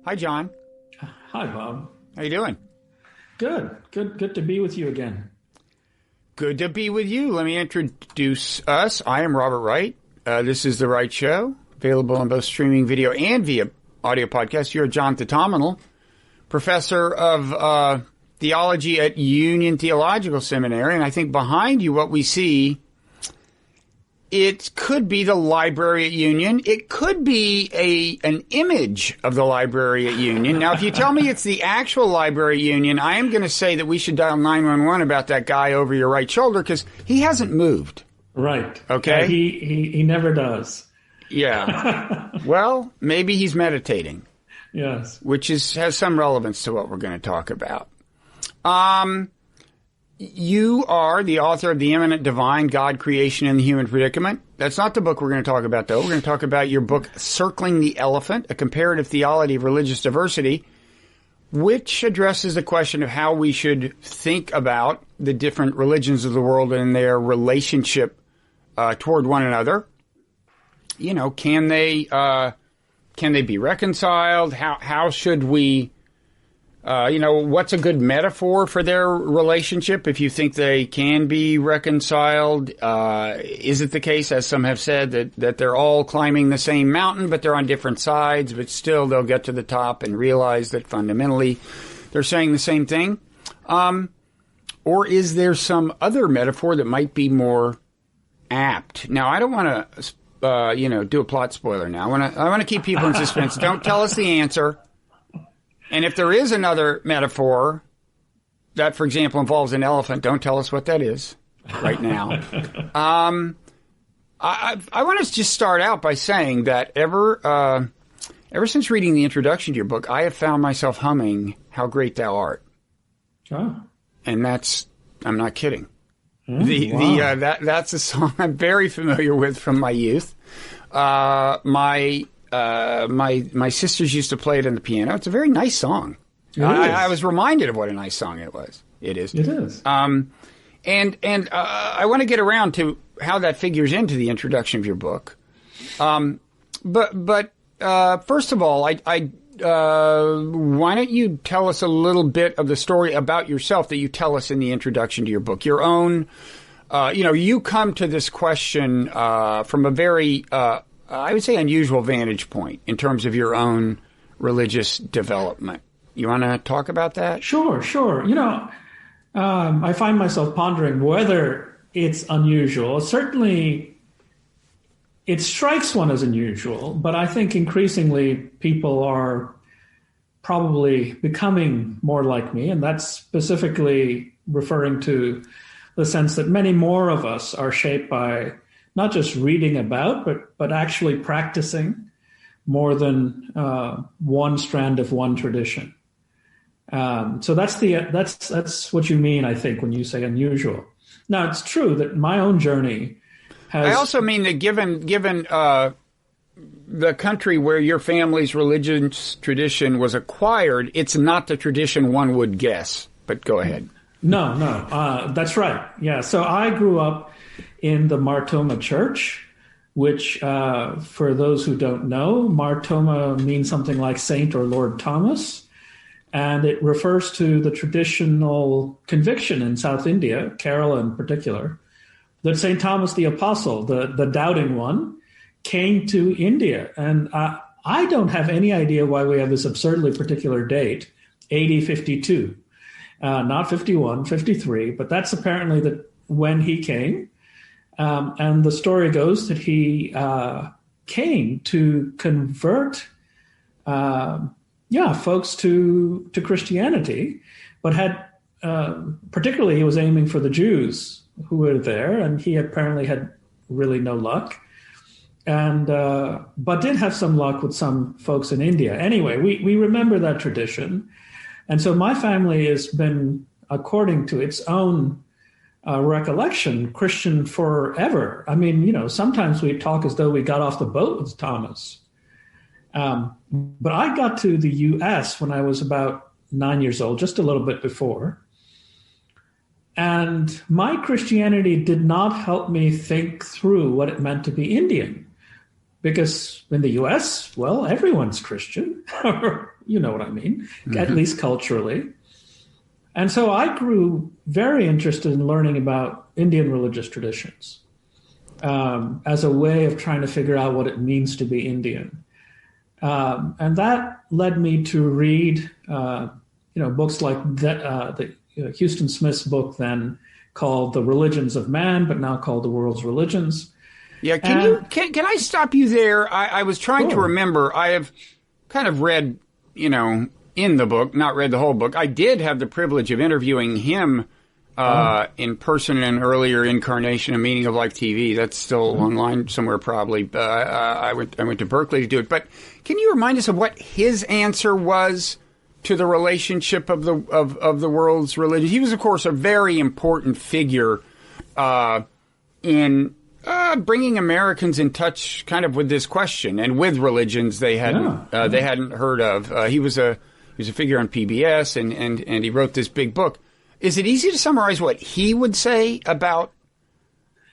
Hi, John. Hi, Bob. How you doing? Good to be with you again. Good to be with you. Let me introduce us. I am Robert Wright. This is The Wright Show, available on both streaming video and via audio podcast. You're John Thatamanil, professor of theology at Union Theological Seminary. And I think behind you, what we see, it could be the library at Union. It could be an image of the library at Union. Now, if you tell me it's the actual library at Union, I am going to say that we should dial 911 about that guy over your right shoulder because he hasn't moved. Right. Okay. He never does. Yeah. Well, maybe he's meditating. Yes. Which has some relevance to what we're going to talk about. You are the author of The Immanent Divine, God, Creation, and the Human Predicament. That's not the book we're going to talk about, though. We're going to talk about your book, Circling the Elephant, A Comparative Theology of Religious Diversity, which addresses the question of how we should think about the different religions of the world and their relationship toward one another. You know, can they be reconciled? How should we... what's a good metaphor for their relationship if you think they can be reconciled? Is it the case, as some have said, that they're all climbing the same mountain, but they're on different sides, but still they'll get to the top and realize that fundamentally they're saying the same thing? Or is there some other metaphor that might be more apt? Now, I don't want to, do a plot spoiler now. I want to keep people in suspense. Don't tell us the answer. And if there is another metaphor that, for example, involves an elephant, don't tell us what that is right now. I want to just start out by saying that ever since reading the introduction to your book, I have found myself humming "How Great Thou Art," and I'm not kidding. Wow. That's a song I'm very familiar with from my youth. My sisters used to play it on the piano. It's a very nice song. I was reminded of what a nice song it was. It is. It is. And I want to get around to how that figures into the introduction of your book. But first of all, why don't you tell us a little bit of the story about yourself that you tell us in the introduction to your book? Your own, you come to this question from a very I would say unusual vantage point in terms of your own religious development. You want to talk about that? Sure. I find myself pondering whether it's unusual. Certainly, it strikes one as unusual, but I think increasingly people are probably becoming more like me, and that's specifically referring to the sense that many more of us are shaped by not just reading about, but actually practicing more than one strand of one tradition. So that's what you mean, I think, when you say unusual. Now, it's true that my own journey has... I also mean that given the country where your family's religious tradition was acquired, it's not the tradition one would guess. But go ahead. No, that's right. Yeah, so I grew up in the Mar Thoma Church, which, for those who don't know, Mar Thoma means something like Saint or Lord Thomas, and it refers to the traditional conviction in South India, Kerala in particular, that Saint Thomas the Apostle, the doubting one, came to India. And I don't have any idea why we have this absurdly particular date, AD 52, not 51, 53, but that's apparently when he came. And the story goes that he came to convert, folks to Christianity, but had particularly he was aiming for the Jews who were there, and he apparently had really no luck, and but did have some luck with some folks in India. Anyway, we remember that tradition, and so my family has been, according to its own recollection, Christian forever. I mean, sometimes we talk as though we got off the boat with Thomas. But I got to the U.S. when I was about 9 years old, just a little bit before. And my Christianity did not help me think through what it meant to be Indian. because in the US, well, everyone's Christian. You know what I mean, at least culturally. And so I grew very interested in learning about Indian religious traditions as a way of trying to figure out what it means to be Indian. And that led me to read, books like the Houston Smith's book then called The Religions of Man, but now called The World's Religions. Yeah, can I stop you there? I was trying to remember. I have kind of read, in the book, not read the whole book. I did have the privilege of interviewing him in person in an earlier incarnation of Meaning of Life TV. That's still online somewhere probably. I went to Berkeley to do it. But can you remind us of what his answer was to the relationship of the world's religion? He was, of course, a very important figure in bringing Americans in touch kind of with this question and with religions they hadn't heard of. He was a figure on PBS and he wrote this big book. Is it easy to summarize what he would say about?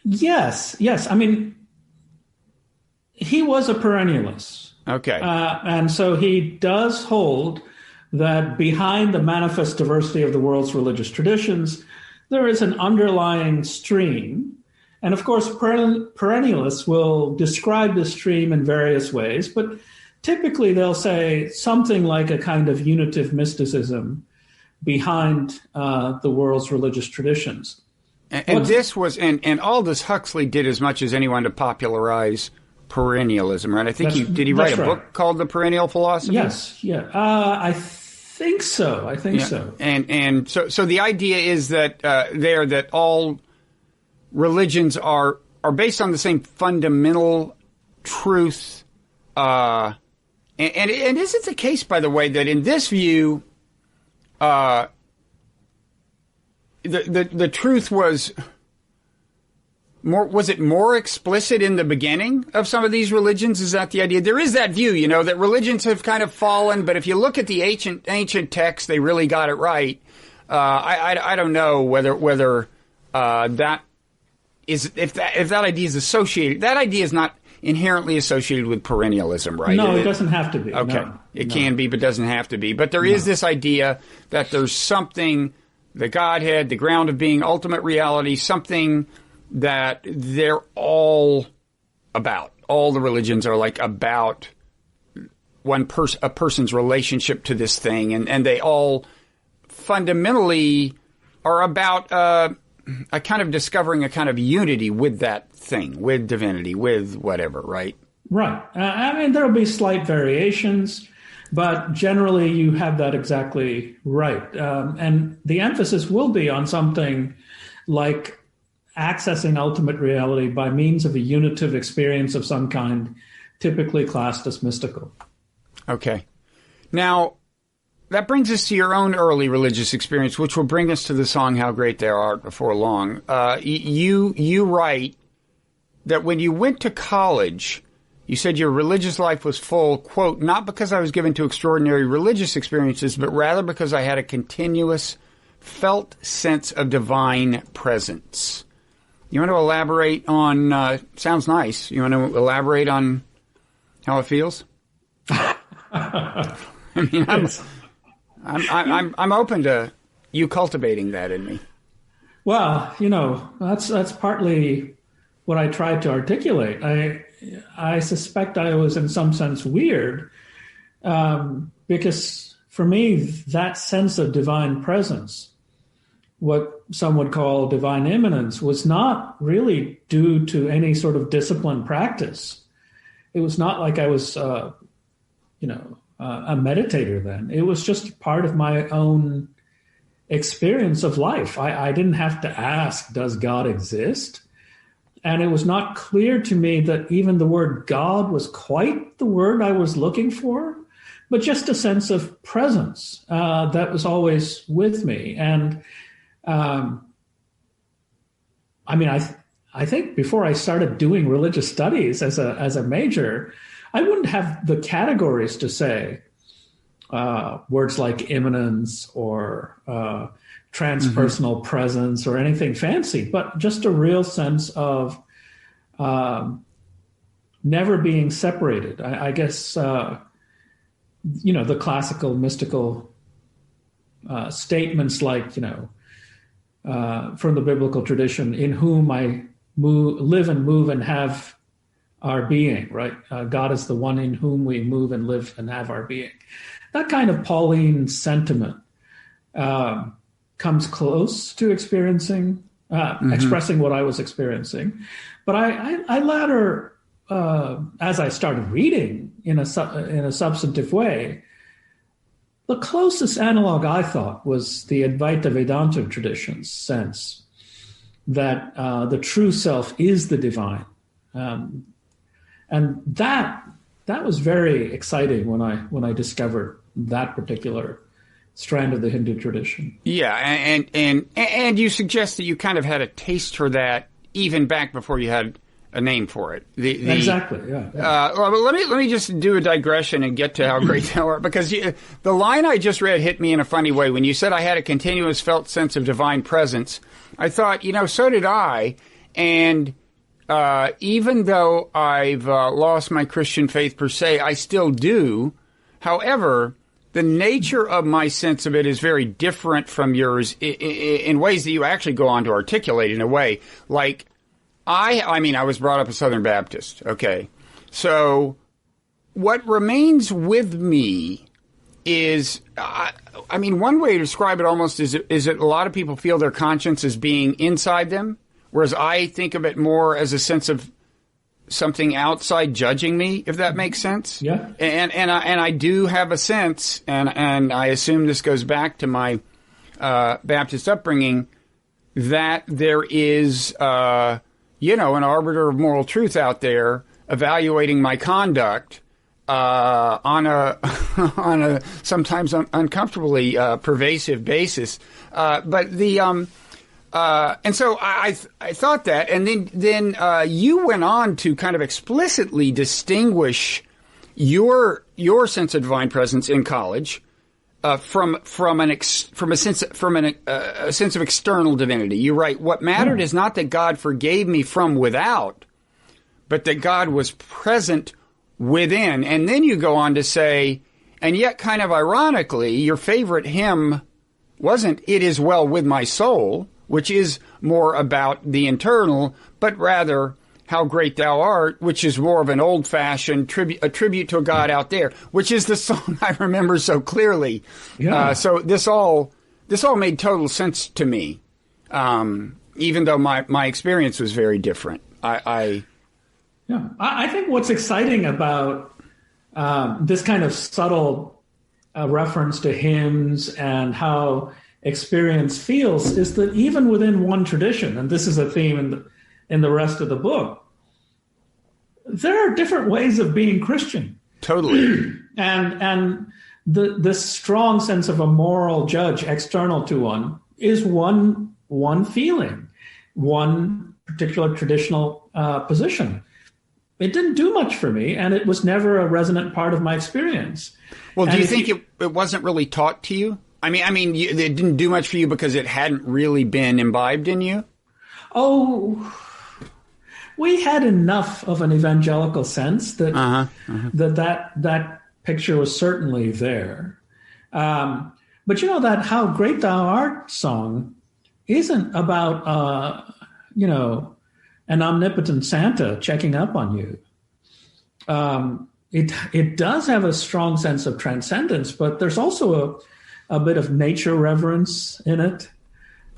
Yes. I mean, he was a perennialist. Okay. And so he does hold that behind the manifest diversity of the world's religious traditions, there is an underlying stream. And of course, perennialists will describe the stream in various ways, but typically they'll say something like a kind of unitive mysticism behind the world's religious traditions. And Aldous Huxley did as much as anyone to popularize perennialism, right? I think did he write a book called The Perennial Philosophy? Yes, yeah. I think so. So. And so the idea is that that all religions are based on the same fundamental truth. And is it the case, by the way, that in this view, the truth was more explicit in the beginning of some of these religions? Is that the idea? There is that view, that religions have kind of fallen, but if you look at the ancient texts, they really got it right. I don't know whether that is if that idea is associated. That idea is not inherently associated with perennialism, right? No, it doesn't have to be. Okay. It can be, but doesn't have to be. But there is this idea that there's something, the Godhead, the ground of being, ultimate reality, something that they're all about. All the religions are like about a person's relationship to this thing, and they all fundamentally are about a kind of discovering a kind of unity with that thing, with divinity, with whatever, right? Right. I mean, there'll be slight variations, but generally you have that exactly right. And the emphasis will be on something like accessing ultimate reality by means of a unitive experience of some kind, typically classed as mystical. Okay. Now, that brings us to your own early religious experience, which will bring us to the song How Great Thou Art before long. You write that when you went to college, you said your religious life was full, quote, not because I was given to extraordinary religious experiences, but rather because I had a continuous felt sense of divine presence. You want to elaborate on, sounds nice. You want to elaborate on how it feels? I mean, I'm open to you cultivating that in me. Well, that's partly what I tried to articulate. I suspect I was in some sense weird because for me, that sense of divine presence, what some would call divine immanence, was not really due to any sort of disciplined practice. It was not like I was, a meditator then. It was just part of my own experience of life. I didn't have to ask, does God exist? And it was not clear to me that even the word God was quite the word I was looking for, but just a sense of presence that was always with me. And I think before I started doing religious studies as a major, I wouldn't have the categories to say words like immanence or transpersonal presence or anything fancy, but just a real sense of never being separated. I guess, the classical mystical statements like, from the biblical tradition, in whom I live and move and have our being, right? God is the one in whom we move and live and have our being. That kind of Pauline sentiment comes close to experiencing, expressing what I was experiencing. But I later, as I started reading in a substantive way, the closest analog I thought was the Advaita Vedanta tradition's sense that the true self is the divine. And that was very exciting when I discovered that particular strand of the Hindu tradition. Yeah, and you suggest that you kind of had a taste for that even back before you had a name for it. Exactly. Yeah. Well, let me just do a digression and get to how great thou art, because the line I just read hit me in a funny way. When you said I had a continuous felt sense of divine presence, I thought, so did I, and even though I've lost my Christian faith per se, I still do. However, the nature of my sense of it is very different from yours in ways that you actually go on to articulate in a way. Like, I was brought up a Southern Baptist. Okay. So what remains with me is, one way to describe it almost is that a lot of people feel their conscience as being inside them, whereas I think of it more as a sense of something outside judging me, if that makes sense. Yeah. And I do have a sense, and I assume this goes back to my Baptist upbringing, that there is an arbiter of moral truth out there evaluating my conduct on a sometimes uncomfortably pervasive basis. And so I thought that, and then you went on to kind of explicitly distinguish your sense of divine presence in college from a sense of external divinity. You write, what mattered is not that God forgave me from without, but that God was present within. And then you go on to say, and yet kind of ironically, your favorite hymn wasn't "It Is Well With My Soul," which is more about the internal, but rather "How Great Thou Art," which is more of an old-fashioned a tribute to a God out there, which is the song I remember so clearly. Yeah. So this all made total sense to me, even though my experience was very different. I think what's exciting about this kind of subtle reference to hymns and how experience feels is that even within one tradition, and this is a theme in the rest of the book, there are different ways of being Christian. Totally. And this strong sense of a moral judge external to one is one feeling, one particular traditional position. It didn't do much for me, and it was never a resonant part of my experience. Well, do you think it wasn't really taught to you? It didn't do much for you because it hadn't really been imbibed in you? Oh, we had enough of an evangelical sense that that picture was certainly there. But that "How Great Thou Art" song isn't about, an omnipotent Santa checking up on you. It does have a strong sense of transcendence, but there's also a bit of nature reverence in it.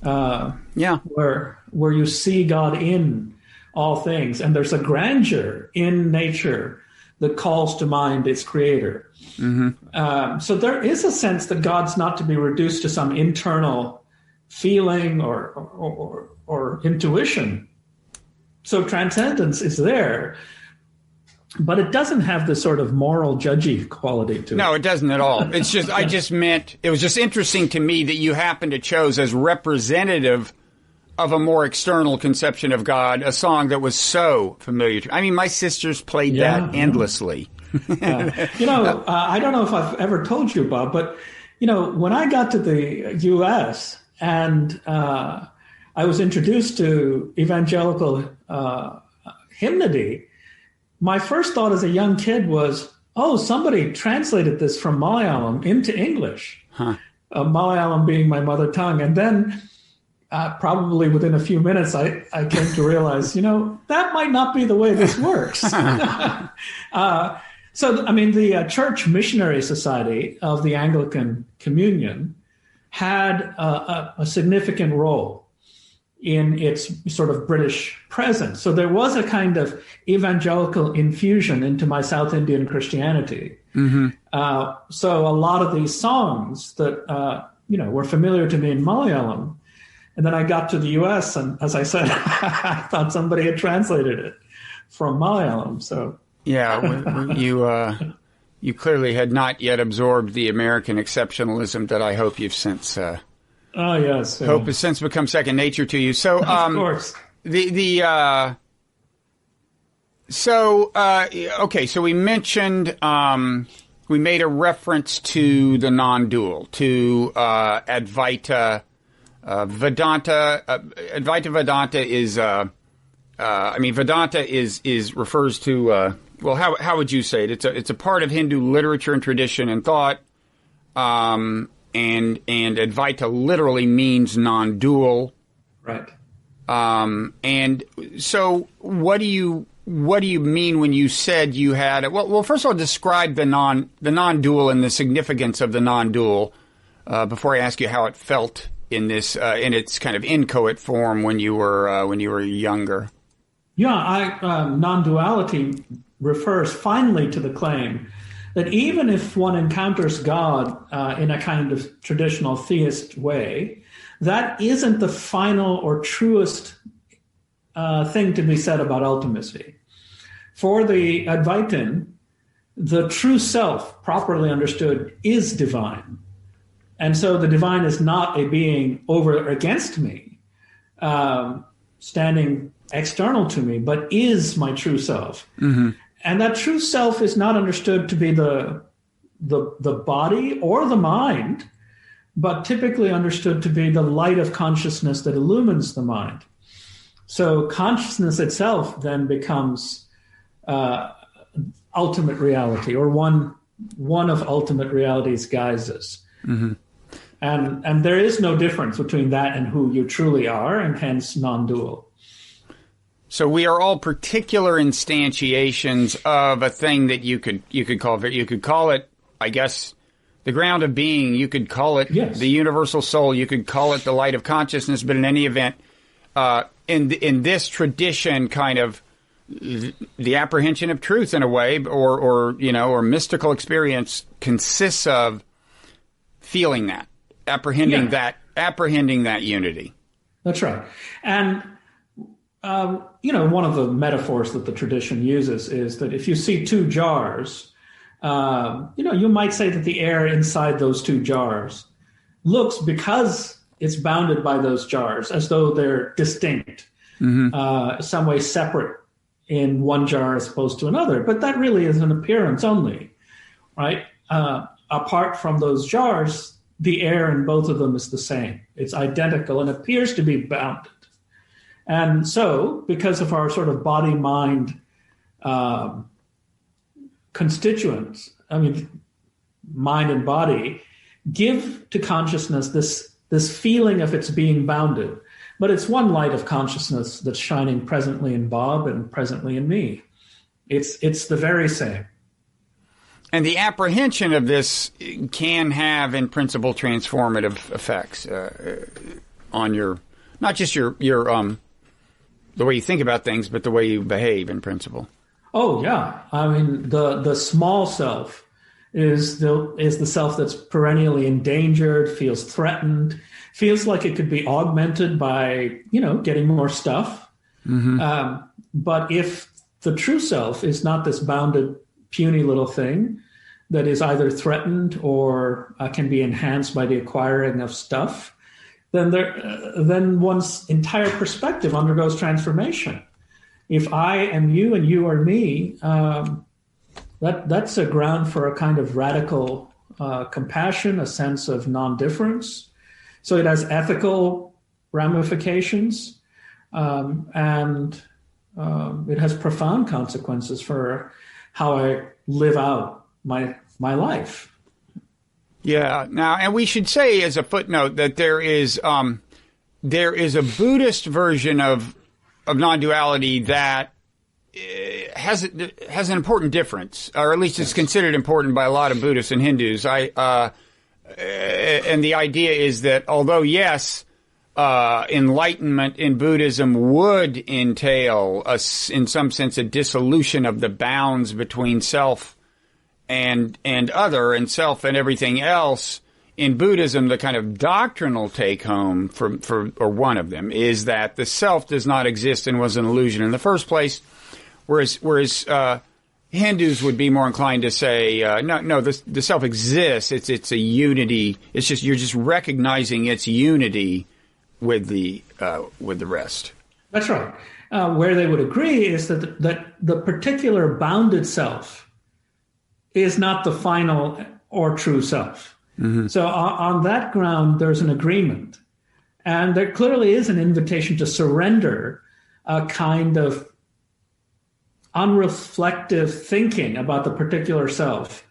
Where you see God in all things, and there's a grandeur in nature that calls to mind its creator. Mm-hmm. So there is a sense that God's not to be reduced to some internal feeling or intuition. So transcendence is there, but it doesn't have the sort of moral judgy quality to it. No, it doesn't at all. It's just, I just meant, it was just interesting to me that you happened to chose as representative of a more external conception of God, a song that was so familiar to me. My sisters played that endlessly. I don't know if I've ever told you, Bob, but, when I got to the U.S. and I was introduced to evangelical hymnody, my first thought as a young kid was, oh, somebody translated this from Malayalam into English, Malayalam being my mother tongue. And then probably within a few minutes, I came to realize, that might not be the way this works. So, I mean, the Church Missionary Society of the Anglican Communion had a significant role in its sort of British presence. So there was a kind of evangelical infusion into my South Indian Christianity. Mm-hmm. So a lot of these songs that, were familiar to me in Malayalam. And then I got to the U.S. and, as I said, I thought somebody had translated it from Malayalam. So yeah, you clearly had not yet absorbed the American exceptionalism that I hope you've since. Oh yes, hope has since become second nature to you. So, of course, okay. So we mentioned we made a reference to the non-dual, to Advaita Vedanta. Advaita Vedanta is, Vedanta is refers to. Well, how would you say it? It's a part of Hindu literature and tradition and thought. And Advaita literally means non-dual. Right. And so what do you mean when you said you had well first of all, describe the non-dual and the significance of the non-dual before I ask you how it felt in this in its kind of inchoate form when you were younger. Yeah, non-duality refers finally to the claim that even if one encounters God in a kind of traditional theist way, that isn't the final or truest thing to be said about ultimacy. For the Advaitin, the true self, properly understood, is divine. And so the divine is not a being over or against me, standing external to me, but is my true self. Mm-hmm. And that true self is not understood to be the body or the mind, but typically understood to be the light of consciousness that illumines the mind. So consciousness itself then becomes ultimate reality, or one of ultimate reality's guises. Mm-hmm. And there is no difference between that and who you truly are, and hence non-dual. So we are all particular instantiations of a thing that you could call it, I guess, the ground of being. You could call it the universal soul. You could call it the light of consciousness. But in any event, in this tradition, kind of the apprehension of truth in a way, or mystical experience consists of feeling that, apprehending that unity. That's right, and. One of the metaphors that the tradition uses is that if you see two jars, you might say that the air inside those two jars looks, because it's bounded by those jars, as though they're distinct, some way separate in one jar as opposed to another. But that really is an appearance only, right? Apart from those jars, the air in both of them is the same. It's identical and appears to be bounded. And so, because of our sort of body-mind constituents, mind and body, give to consciousness this feeling of its being bounded. But it's one light of consciousness that's shining presently in Bob and presently in me. It's the very same. And the apprehension of this can have, in principle, transformative effects on your, not just your the way you think about things, but the way you behave in principle. Oh yeah, the small self is the self that's perennially endangered, feels threatened, feels like it could be augmented by getting more stuff. Mm-hmm. But if the true self is not this bounded, puny little thing that is either threatened or can be enhanced by the acquiring of stuff, then one's entire perspective undergoes transformation. If I am you and you are me, that's a ground for a kind of radical compassion, a sense of non-difference. So it has ethical ramifications, and it has profound consequences for how I live out my life. Yeah. Now, and we should say as a footnote that there is a Buddhist version of non-duality that has an important difference, or at least it's considered important by a lot of Buddhists and Hindus. And the idea is that although, yes, enlightenment in Buddhism would entail, in some sense, a dissolution of the bounds between self and other, and self and everything else. In Buddhism, the kind of doctrinal take-home or one of them is that the self does not exist and was an illusion in the first place, whereas Hindus would be more inclined to say, no, the self exists. It's a unity. It's just you're just recognizing its unity with the rest. That's right. Where they would agree is that the particular bounded self is not the final or true self. Mm-hmm. So on that ground, there's an agreement. And there clearly is an invitation to surrender a kind of unreflective thinking about the particular self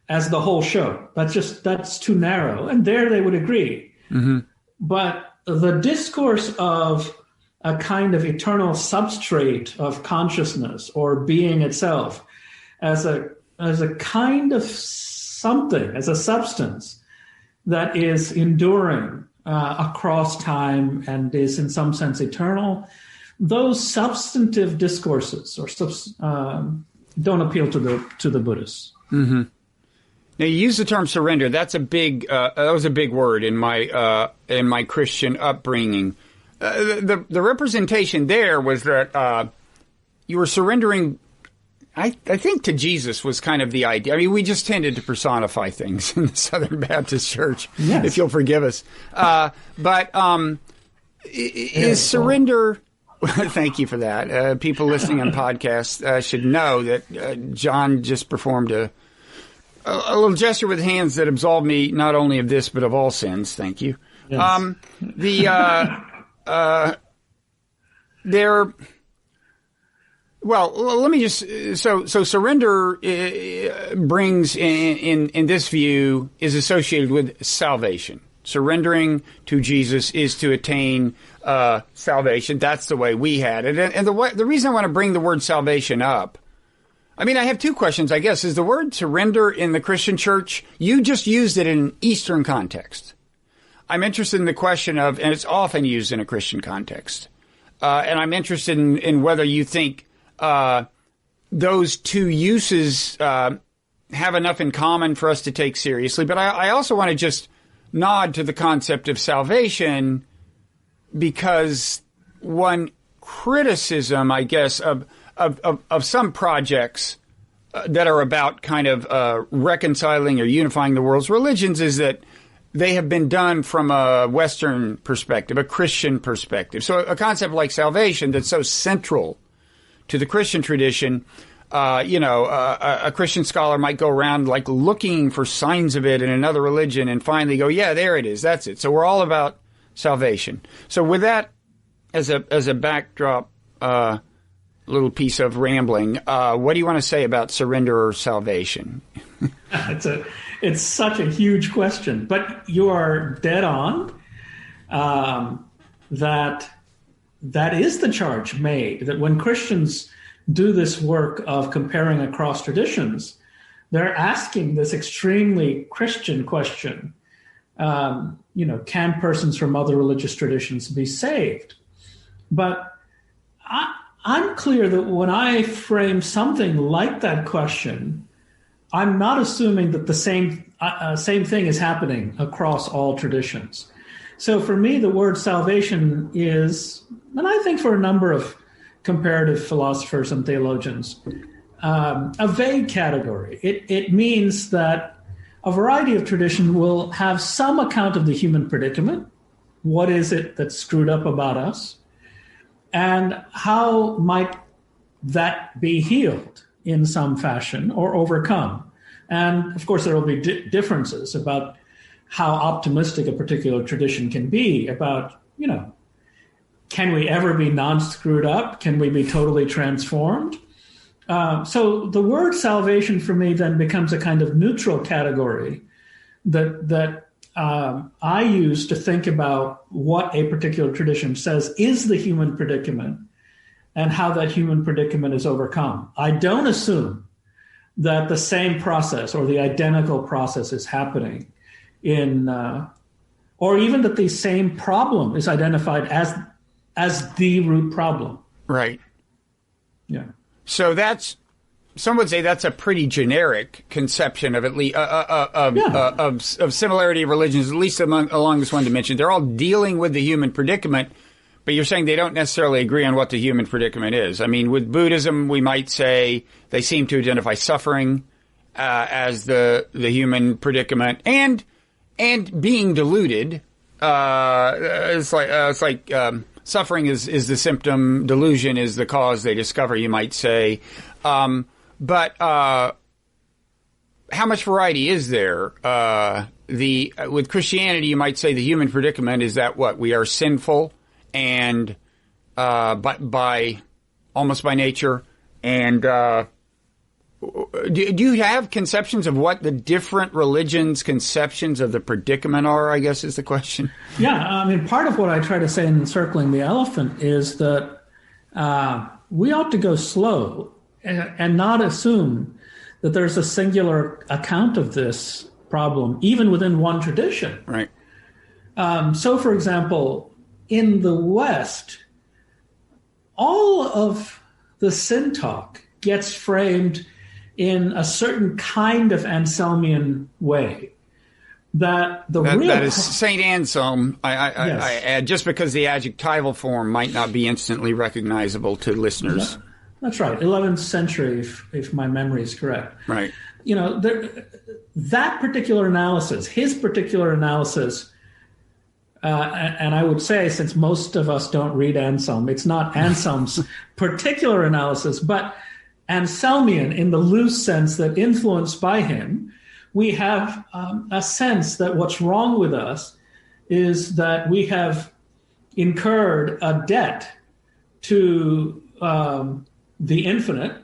as the whole show. That's too narrow. And there they would agree. Mm-hmm. But the discourse of a kind of eternal substrate of consciousness or being itself as a kind of something, as a substance that is enduring across time and is in some sense eternal, those substantive discourses don't appeal to the Buddhists. Mm-hmm. Now, you use the term surrender. That's that was a big word in my Christian upbringing. The representation there was that you were surrendering. I think to Jesus was kind of the idea. I mean, we just tended to personify things in the Southern Baptist Church, yes, if you'll forgive us. But is surrender... Thank you for that. People listening on podcasts should know that John just performed a little gesture with hands that absolved me not only of this, but of all sins. Thank you. Yes. Well, let me just, so surrender brings in this view is associated with salvation. Surrendering to Jesus is to attain salvation. That's the way we had it. And the reason I want to bring the word salvation up, I mean, I have two questions, I guess. Is the word surrender in the Christian church? You just used it in an Eastern context. I'm interested in the question of, and it's often used in a Christian context, and I'm interested in whether you think those two uses have enough in common for us to take seriously. But I also want to just nod to the concept of salvation, because one criticism, I guess, of some projects that are about kind of reconciling or unifying the world's religions is that they have been done from a Western perspective, a Christian perspective. So a concept like salvation that's so central to the Christian tradition, a Christian scholar might go around like looking for signs of it in another religion and finally go, yeah, there it is. That's it. So we're all about salvation. So with that as a backdrop, little piece of rambling, what do you want to say about surrender or salvation? It's such a huge question, but you are dead on. That is the charge made, that when Christians do this work of comparing across traditions, they're asking this extremely Christian question. Can persons from other religious traditions be saved? But I'm clear that when I frame something like that question, I'm not assuming that the same thing is happening across all traditions. So for me, the word salvation is, and I think for a number of comparative philosophers and theologians, a vague category. It means that a variety of traditions will have some account of the human predicament. What is it that's screwed up about us? And how might that be healed in some fashion or overcome? And of course, there will be differences about how optimistic a particular tradition can be about, can we ever be non-screwed up? Can we be totally transformed? So the word salvation for me then becomes a kind of neutral category that I use to think about what a particular tradition says is the human predicament and how that human predicament is overcome. I don't assume that the same process or the identical process is happening in, or even that the same problem is identified as the root problem. Right. Yeah. So some would say that's a pretty generic conception of at least of similarity of religions, at least along this one dimension. They're all dealing with the human predicament, but you're saying they don't necessarily agree on what the human predicament is. I mean, with Buddhism, we might say they seem to identify suffering as the human predicament, and being deluded. It's like suffering is the symptom, delusion is the cause they discover, you might say. But how much variety is there? With Christianity, you might say the human predicament is that what we are sinful and by almost by nature. And do you have conceptions of what the different religions' conceptions of the predicament are? I guess is the question. Yeah, I mean, part of what I try to say in Circling the Elephant is that we ought to go slow and not assume that there's a singular account of this problem, even within one tradition. Right. So, for example, in the West, all of the sin talk gets framed in a certain kind of Anselmian way. That is Saint Anselm. Yes. I add, just because the adjectival form might not be instantly recognizable to listeners. Yeah. That's right, 11th century, if my memory is correct. Right. You know, that particular analysis, his particular analysis, and I would say, since most of us don't read Anselm, it's not Anselm's particular analysis, but Anselmian in the loose sense that influenced by him, we have a sense that what's wrong with us is that we have incurred a debt to the infinite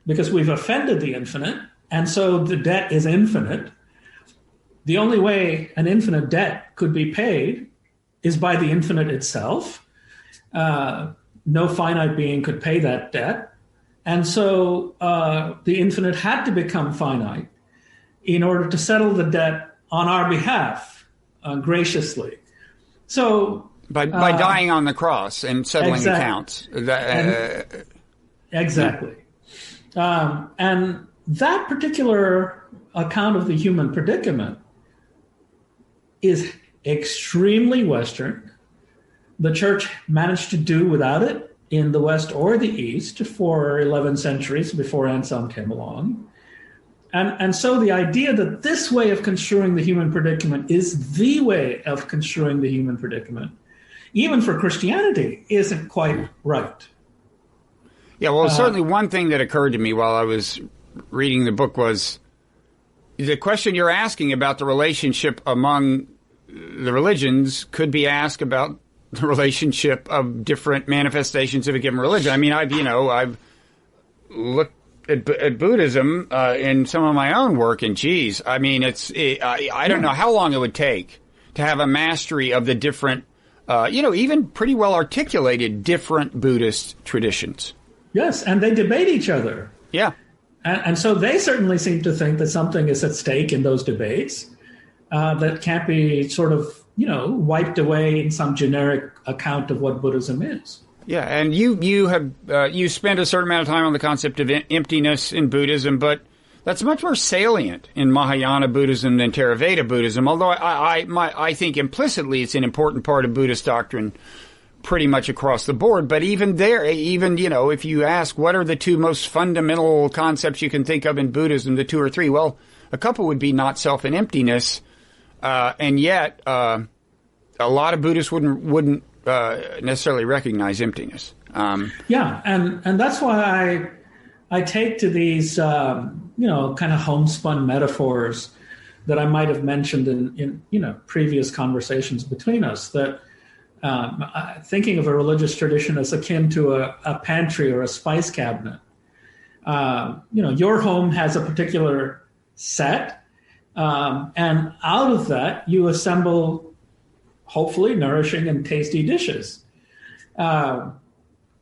because we've offended the infinite, and so the debt is infinite. The only way an infinite debt could be paid is by the infinite itself. No finite being could pay that debt. And so the infinite had to become finite in order to settle the debt on our behalf graciously. So by dying on the cross and settling accounts. Exactly. And that particular account of the human predicament is extremely Western. The church managed to do without it in the West or the East for 11 centuries before Anselm came along. And so the idea that this way of construing the human predicament is the way of construing the human predicament, even for Christianity, isn't quite right. Yeah, well, certainly one thing that occurred to me while I was reading the book was the question you're asking about the relationship among the religions could be asked about the relationship of different manifestations of a given religion. I mean, I've looked at Buddhism in some of my own work, and geez, I mean, I don't know how long it would take to have a mastery of the different, even pretty well articulated different Buddhist traditions. Yes, and they debate each other. Yeah. And so they certainly seem to think that something is at stake in those debates that can't be sort of, wiped away in some generic account of what Buddhism is. Yeah, and you have you spent a certain amount of time on the concept of emptiness in Buddhism, but that's much more salient in Mahayana Buddhism than Theravada Buddhism, although I think implicitly it's an important part of Buddhist doctrine pretty much across the board. But even there, if you ask what are the two most fundamental concepts you can think of in Buddhism, the two or three, well, a couple would be not self and emptiness, and yet a lot of Buddhists wouldn't necessarily recognize emptiness. Yeah, and that's why I take to these kind of homespun metaphors that I might have mentioned in previous conversations between us, that thinking of a religious tradition as akin to a pantry or a spice cabinet. Your home has a particular set, and out of that you assemble hopefully nourishing and tasty dishes.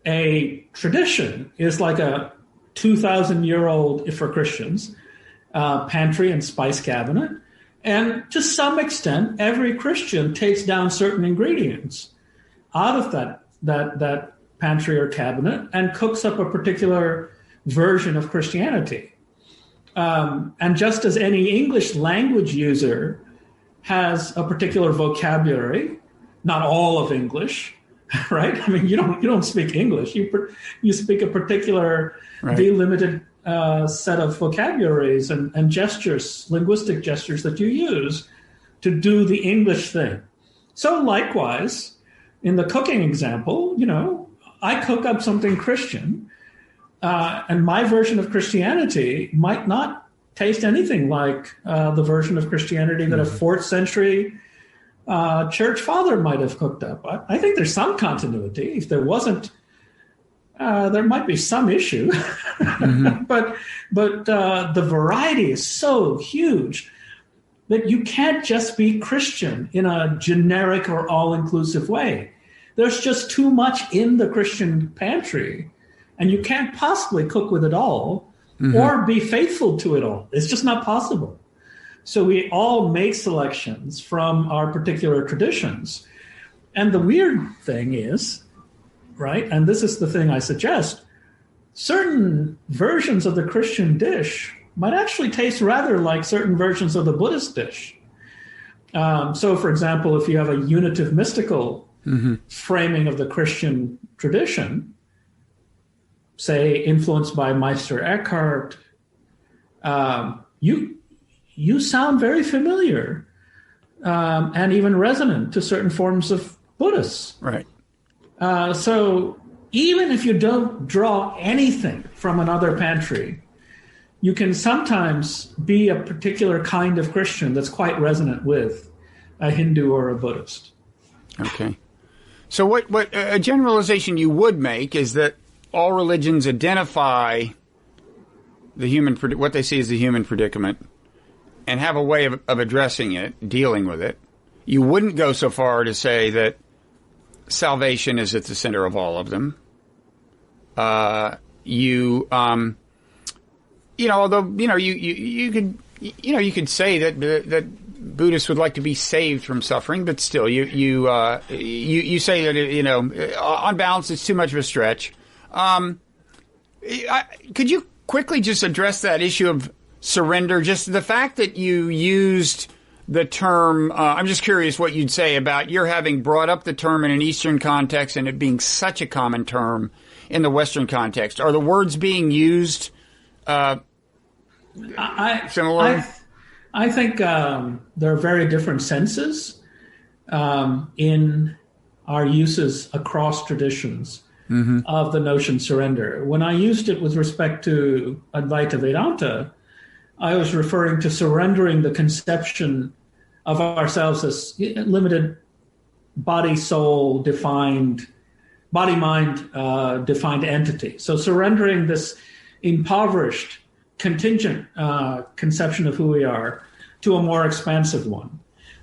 A tradition is like a 2,000-year-old, if for Christians, pantry and spice cabinet. And to some extent, every Christian takes down certain ingredients out of that pantry or cabinet and cooks up a particular version of Christianity. And just as any English language user has a particular vocabulary, not all of English, right? I mean, you don't speak English. You speak a particular delimited set of vocabularies and gestures, linguistic gestures that you use to do the English thing. So likewise, in the cooking example, I cook up something Christian, and my version of Christianity might not taste anything like the version of Christianity that a 4th century church father might have cooked up. I think there's some continuity. If there wasn't, there might be some issue. Mm-hmm. but the variety is so huge that you can't just be Christian in a generic or all-inclusive way. There's just too much in the Christian pantry, and you can't possibly cook with it all or be faithful to it all. It's just not possible. So we all make selections from our particular traditions. And the weird thing is, right, and this is the thing I suggest, certain versions of the Christian dish might actually taste rather like certain versions of the Buddhist dish. So, for example, if you have a unitive mystical framing of the Christian tradition, say influenced by Meister Eckhart, you sound very familiar and even resonant to certain forms of Buddhists. Right. So even if you don't draw anything from another pantry, you can sometimes be a particular kind of Christian that's quite resonant with a Hindu or a Buddhist. Okay. So what a generalization you would make is that all religions identify what they see as the human predicament and have a way of addressing it, dealing with it. You wouldn't go so far to say that salvation is at the center of all of them. Although you could say that Buddhists would like to be saved from suffering, but still, you say that on balance it's too much of a stretch. Could you quickly just address that issue of surrender? Just the fact that you used the term, I'm just curious what you'd say about your having brought up the term in an Eastern context and it being such a common term in the Western context. Are the words being used similarly? I think there are very different senses in our uses across traditions of the notion surrender. When I used it with respect to Advaita Vedanta, I was referring to surrendering the conception of ourselves as limited body-soul defined, body-mind defined entity. So surrendering this impoverished, contingent conception of who we are to a more expansive one.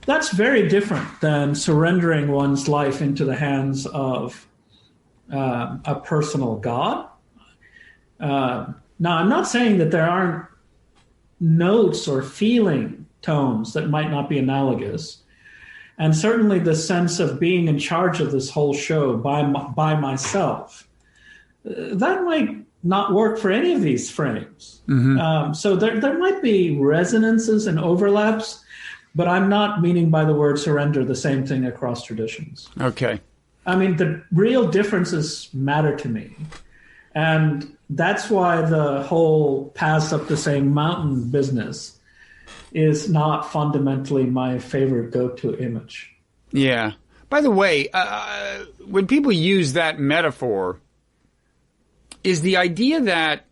That's very different than surrendering one's life into the hands of a personal God. Now, I'm not saying that there aren't notes or feeling tones that might not be analogous. And certainly the sense of being in charge of this whole show by myself, that might not work for any of these frames. So there might be resonances and overlaps, but I'm not meaning by the word surrender the same thing across traditions. Okay. I mean, the real differences matter to me. And that's why the whole paths up the same mountain business is not fundamentally my favorite go-to image. Yeah. By the way, when people use that metaphor, is the idea that,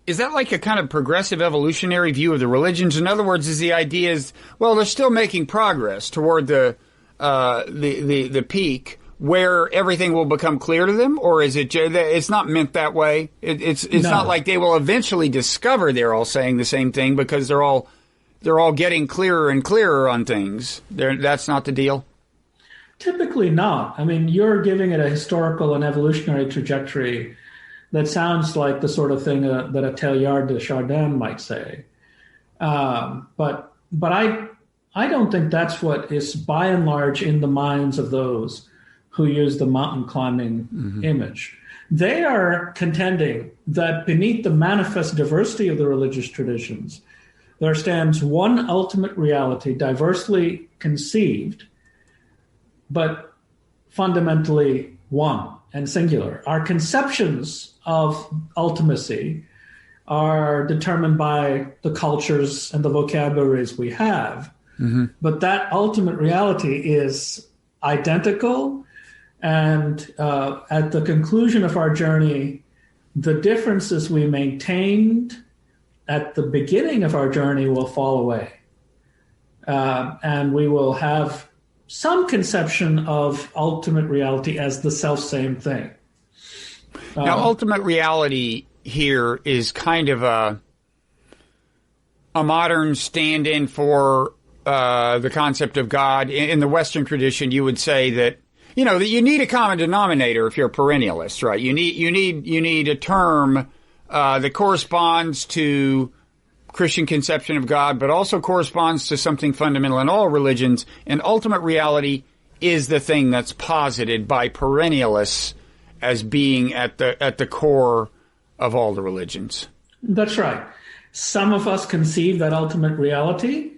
is that like a kind of progressive evolutionary view of the religions? In other words, is the idea is, well, they're still making progress toward the the peak where everything will become clear to them, or is it? It's not meant that way. It's No. not like they will eventually discover they're all saying the same thing because they're all getting clearer and clearer on things. That's not the deal. Typically not. I mean, you're giving it a historical and evolutionary trajectory that sounds like the sort of thing that a Teilhard de Chardin might say. But I don't think that's what is by and large in the minds of those who use the mountain climbing image. They are contending that beneath the manifest diversity of the religious traditions, there stands one ultimate reality, diversely conceived, but fundamentally one and singular. Our conceptions of ultimacy are determined by the cultures and the vocabularies we have. But that ultimate reality is identical. And at the conclusion of our journey, the differences we maintained at the beginning of our journey will fall away. And we will have some conception of ultimate reality as the self-same thing. Now, ultimate reality here is kind of a modern stand-in for the concept of God. In the Western tradition, you would say that, that you need a common denominator if you're a perennialist, right? You need a term that corresponds to Christian conception of God, but also corresponds to something fundamental in all religions. And ultimate reality is the thing that's posited by perennialists as being at the core of all the religions. That's right. Some of us conceive that ultimate reality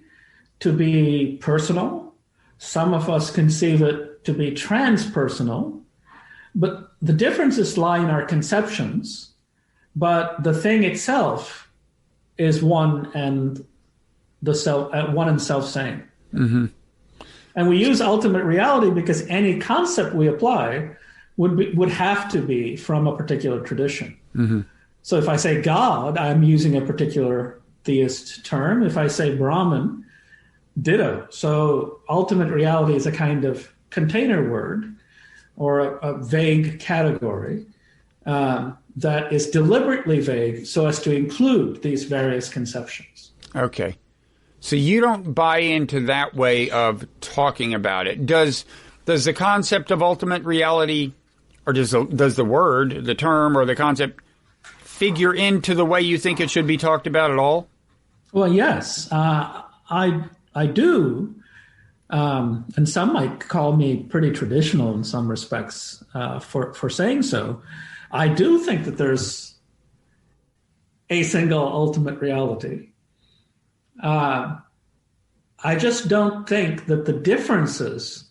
to be personal. Some of us conceive it to be transpersonal. But the differences lie in our conceptions. But the thing itself is one and self-same. And we use ultimate reality because any concept we apply would have to be from a particular tradition. So if I say God, I'm using a particular theist term. If I say Brahman, ditto. So ultimate reality is a kind of container word or a vague category that is deliberately vague so as to include these various conceptions. Okay. So you don't buy into that way of talking about it. Does the concept of ultimate reality, or does the word, the term, or the concept figure into the way you think it should be talked about at all? Well, yes, I do. And some might call me pretty traditional in some respects for saying so. I do think that there's a single ultimate reality. I just don't think that the differences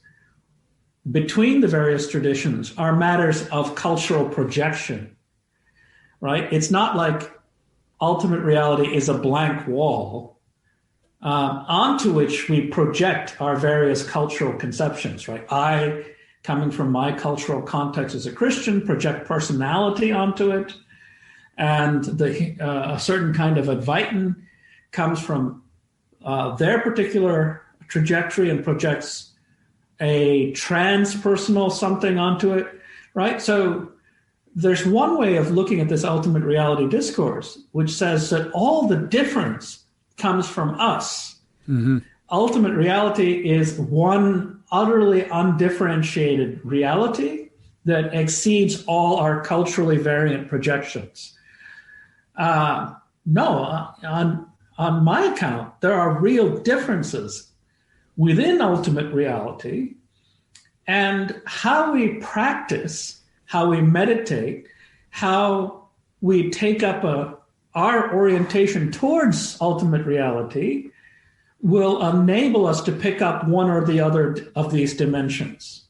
between the various traditions are matters of cultural projection, right? It's not like ultimate reality is a blank wall onto which we project our various cultural conceptions, right? I, coming from my cultural context as a Christian, project personality onto it. And a certain kind of Advaitin comes from their particular trajectory and projects a transpersonal something onto it, right? So there's one way of looking at this ultimate reality discourse, which says that all the difference comes from us. Ultimate reality is one utterly undifferentiated reality that exceeds all our culturally variant projections. No, on my account, there are real differences within ultimate reality, and how we practice, how we meditate, how we take up our orientation towards ultimate reality will enable us to pick up one or the other of these dimensions.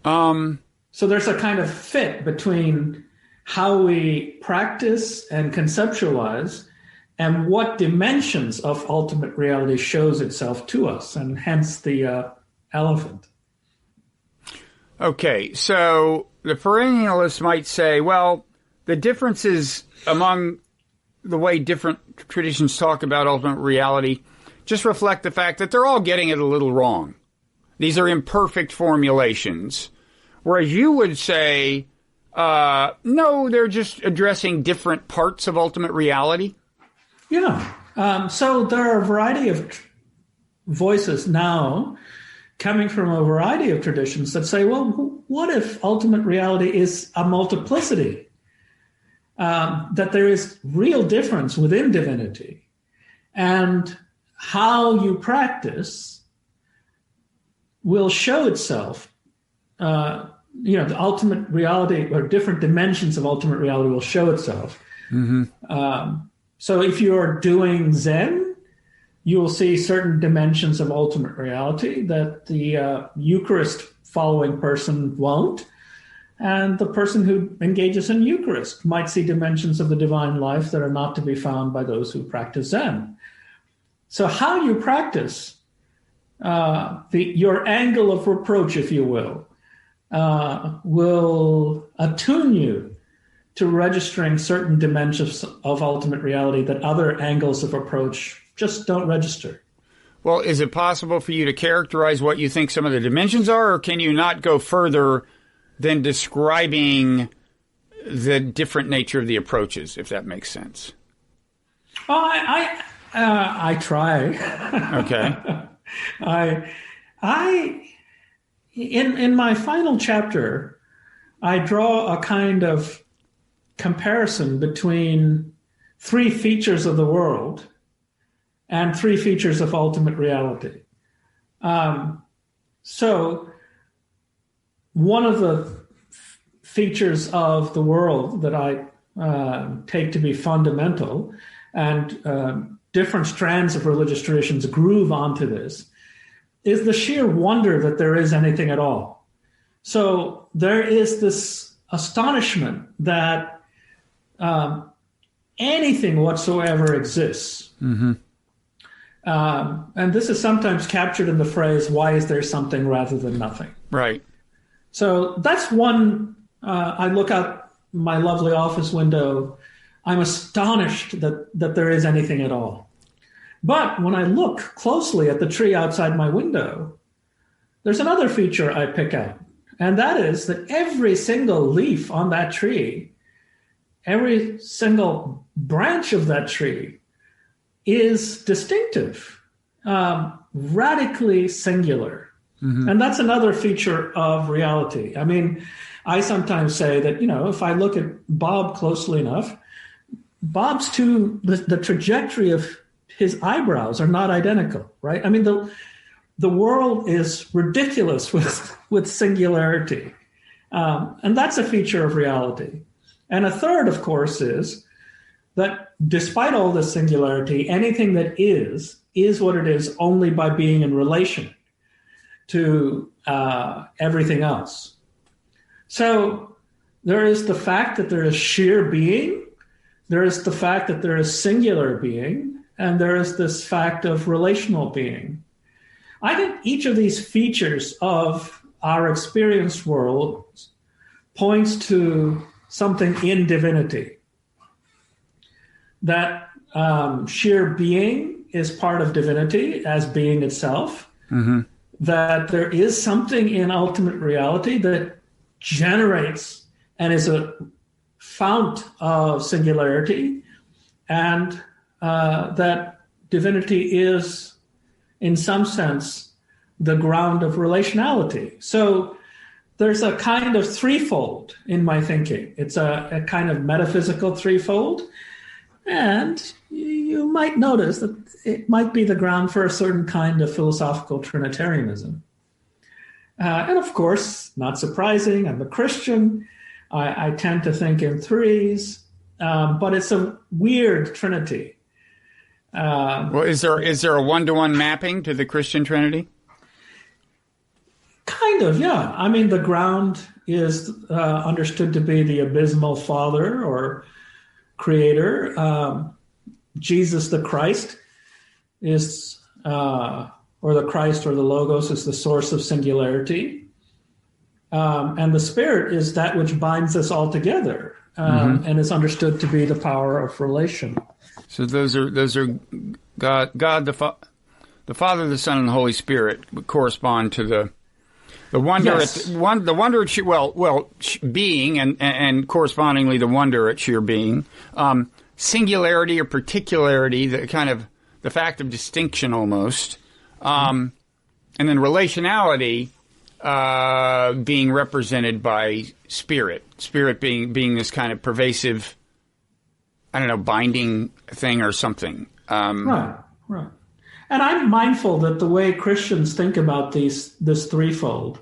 So there's a kind of fit between how we practice and conceptualize and what dimensions of ultimate reality shows itself to us, and hence the elephant. Okay, so the perennialist might say, well, the differences among the way different traditions talk about ultimate reality just reflect the fact that they're all getting it a little wrong. These are imperfect formulations. Whereas you would say, no, they're just addressing different parts of ultimate reality? Yeah. So there are a variety of voices now coming from a variety of traditions that say, well, what if ultimate reality is a multiplicity? That there is real difference within divinity, and how you practice will show itself. The ultimate reality, or different dimensions of ultimate reality, will show itself. Mm-hmm. So if you're doing Zen, you will see certain dimensions of ultimate reality that the Eucharist following person won't. And the person who engages in Eucharist might see dimensions of the divine life that are not to be found by those who practice Zen. So how you practice, your angle of approach, if you will attune you to registering certain dimensions of ultimate reality that other angles of approach just don't register. Well, is it possible for you to characterize what you think some of the dimensions are, or can you not go further than describing the different nature of the approaches, if that makes sense? I try. Okay. In my final chapter, I draw a kind of comparison between three features of the world and three features of ultimate reality. So one of the features of the world that I take to be fundamental, and different strands of religious traditions groove onto this, is the sheer wonder that there is anything at all. So there is this astonishment that anything whatsoever exists. Mm-hmm. And this is sometimes captured in the phrase, why is there something rather than nothing? Right. So that's one. I look out my lovely office window. I'm astonished that there is anything at all. But when I look closely at the tree outside my window, there's another feature I pick out. And that is that every single leaf on that tree, every single branch of that tree is distinctive, radically singular. Mm-hmm. And that's another feature of reality. I mean, I sometimes say that, if I look at Bob closely enough, the trajectory of his eyebrows are not identical, right? I mean, the world is ridiculous with singularity. And that's a feature of reality. And a third, of course, is that despite all this singularity, anything that is what it is only by being in relation to everything else. So there is the fact that there is sheer being, there is the fact that there is singular being, and there is this fact of relational being. I think each of these features of our experienced world points to something in divinity. That sheer being is part of divinity as being itself. Mm-hmm. That there is something in ultimate reality that generates and is a fount of singularity, and that divinity is, in some sense, the ground of relationality. So there's a kind of threefold in my thinking. It's a kind of metaphysical threefold, and you might notice that it might be the ground for a certain kind of philosophical Trinitarianism. And of course, not surprising, I'm a Christian. I tend to think in threes, but it's a weird Trinity. Well, is there a one-to-one mapping to the Christian Trinity? Kind of, yeah. I mean, the ground is understood to be the abysmal Father or Creator. Jesus the Christ is, or the Christ or the Logos is the source of singularity. And the Spirit is that which binds us all together, and is understood to be the power of relation. So those are God the Father, the Son, and the Holy Spirit would correspond to the wonder Yes. at the wonder at being, and correspondingly the wonder at sheer being. Singularity or particularity, the kind of the fact of distinction almost, and then relationality being represented by spirit being this kind of pervasive, I don't know, binding thing or something. Right. And I'm mindful that the way Christians think about this threefold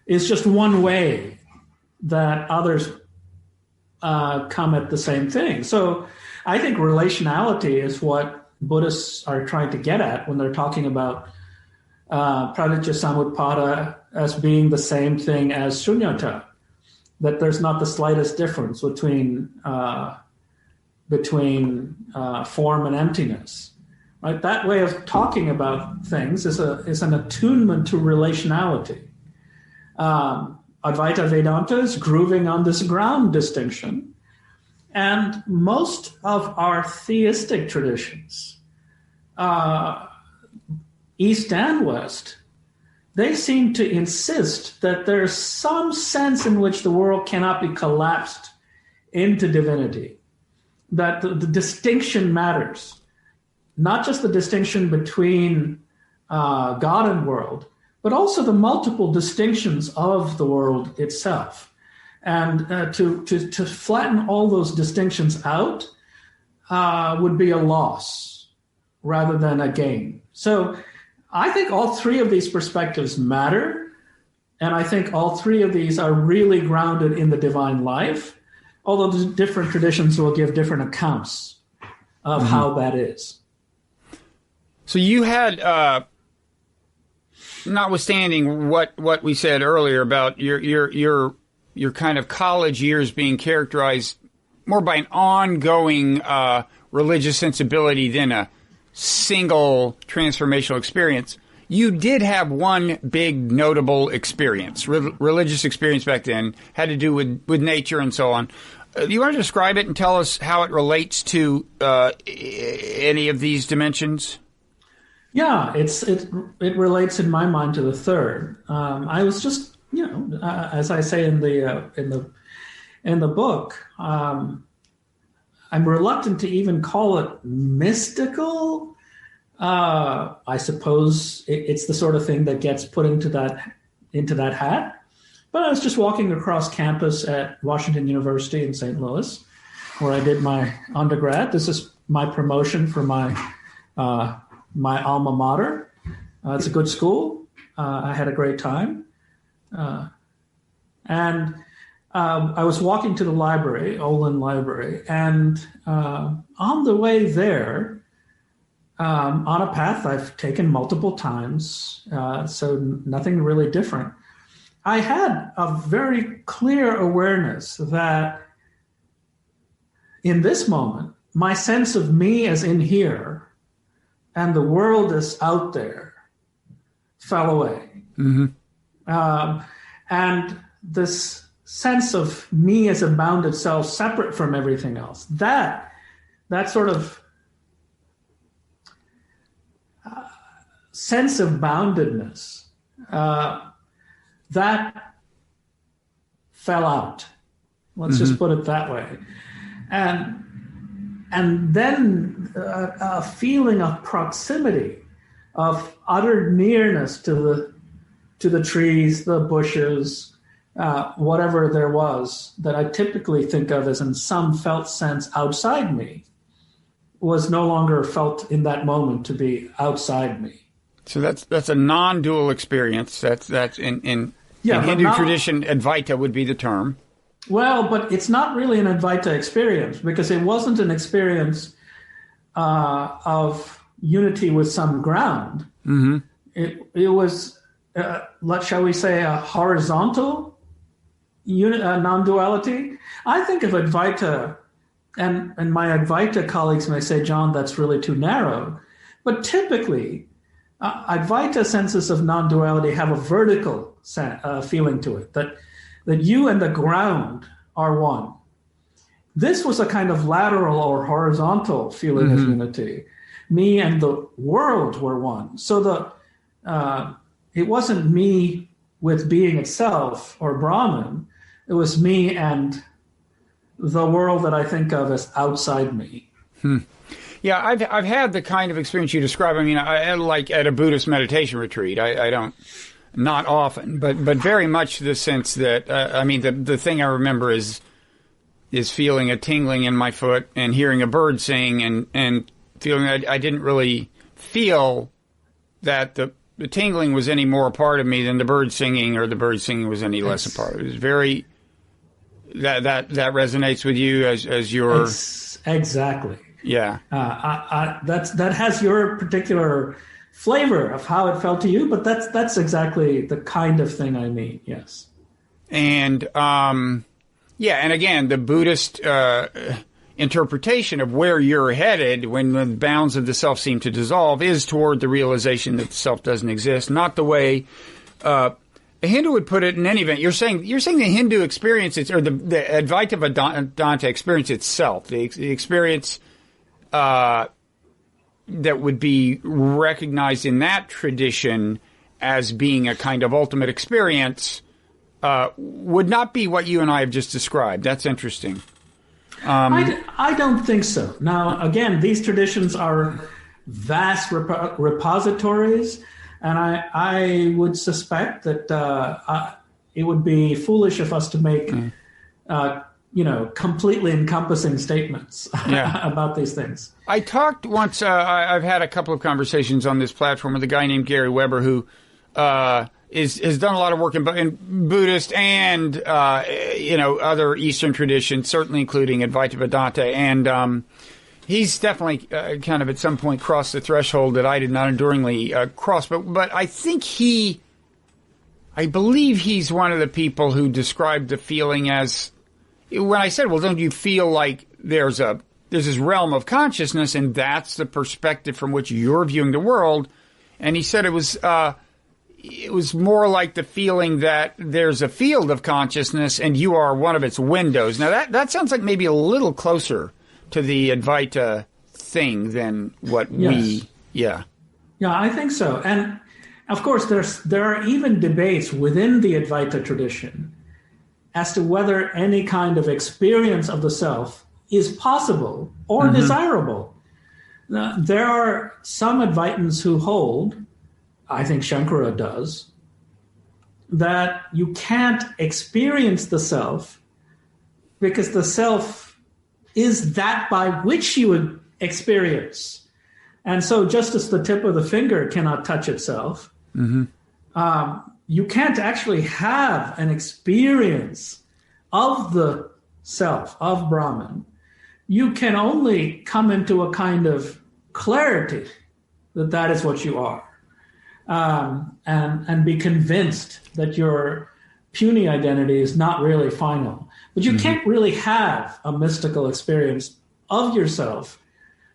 is just one way that others come at the same thing. So I think relationality is what Buddhists are trying to get at when they're talking about praditya as being the same thing as shunyata, that there's not the slightest difference between form and emptiness. Right? That way of talking about things is an attunement to relationality. Advaita Vedanta is grooving on this ground distinction. And most of our theistic traditions, East and West, they seem to insist that there's some sense in which the world cannot be collapsed into divinity, that the distinction matters. Not just the distinction between God and world, but also the multiple distinctions of the world itself. And to flatten all those distinctions out would be a loss rather than a gain. So I think all three of these perspectives matter. And I think all three of these are really grounded in the divine life, although the different traditions will give different accounts of how that is. So you had, notwithstanding what we said earlier about your kind of college years being characterized more by an ongoing religious sensibility than a single transformational experience, you did have one big notable experience, religious experience back then, had to do with nature and so on. Do you want to describe it and tell us how it relates to any of these dimensions? Yeah, it relates in my mind to the third. I was just, as I say in the book, I'm reluctant to even call it mystical. I suppose it's the sort of thing that gets put into that hat. But I was just walking across campus at Washington University in St. Louis, where I did my undergrad. This is my promotion for my alma mater. It's a good school. I had a great time. And I was walking to the library, Olin Library, and on the way there, on a path I've taken multiple times, so nothing really different, I had a very clear awareness that in this moment, my sense of me as in here and the world as out there fell away. Mm-hmm. And this sense of me as a bounded self separate from everything else, that sort of sense of boundedness, that fell out. Let's just put it that way. And then a feeling of proximity, of utter nearness to the trees, the bushes, whatever there was that I typically think of as in some felt sense outside me, was no longer felt in that moment to be outside me. So that's a non-dual experience. That's in Hindu tradition, Advaita would be the term. Well, but it's not really an Advaita experience, because it wasn't an experience of unity with some ground. Mm-hmm. It was, shall we say, a horizontal non-duality. I think of Advaita, and my Advaita colleagues may say, John, that's really too narrow. But typically, Advaita senses of non-duality have a vertical feeling to it, that you and the ground are one. This was a kind of lateral or horizontal feeling of unity, me and the world were one. So it wasn't me with being itself or Brahman. It was me and the world that I think of as outside me. Yeah, I've had the kind of experience you describe. I mean, like at a Buddhist meditation retreat. I don't, not often, but very much the sense that the thing I remember is feeling a tingling in my foot and hearing a bird sing and feeling that I didn't really feel that the tingling was any more a part of me than the bird singing, or the bird singing was any less a part of it. It was very that resonates with you as your exactly. Yeah. That has your particular flavor of how it felt to you, but that's exactly the kind of thing I mean. Yes. And and again, the Buddhist interpretation of where you're headed when the bounds of the self seem to dissolve is toward the realization that the self doesn't exist, not the way a Hindu would put it in any event. You're saying the Hindu experience, or the Advaita Vedanta experience itself, the experience that would be recognized in that tradition as being a kind of ultimate experience would not be what you and I have just described. That's interesting. I don't think so. Now, again, these traditions are vast repositories, and I would suspect that it would be foolish of us to make completely encompassing statements about these things. I talked once, I've had a couple of conversations on this platform with a guy named Gary Weber who has done a lot of work in Buddhist and, other Eastern traditions, certainly including Advaita Vedanta. And he's definitely kind of at some point crossed the threshold that I did not enduringly cross. But I think I believe he's one of the people who described the feeling as, when I said, well, don't you feel like there's this realm of consciousness and that's the perspective from which you're viewing the world? And he said it was more like the feeling that there's a field of consciousness and you are one of its windows. Now that sounds like maybe a little closer to the Advaita thing than what Yeah, I think so. And of course, there are even debates within the Advaita tradition as to whether any kind of experience of the self is possible or desirable. There are some Advaitins who hold, I think Shankara does, that you can't experience the self because the self is that by which you would experience. And so just as the tip of the finger cannot touch itself, you can't actually have an experience of the self, of Brahman. You can only come into a kind of clarity that is what you are. And be convinced that your puny identity is not really final. But you can't really have a mystical experience of yourself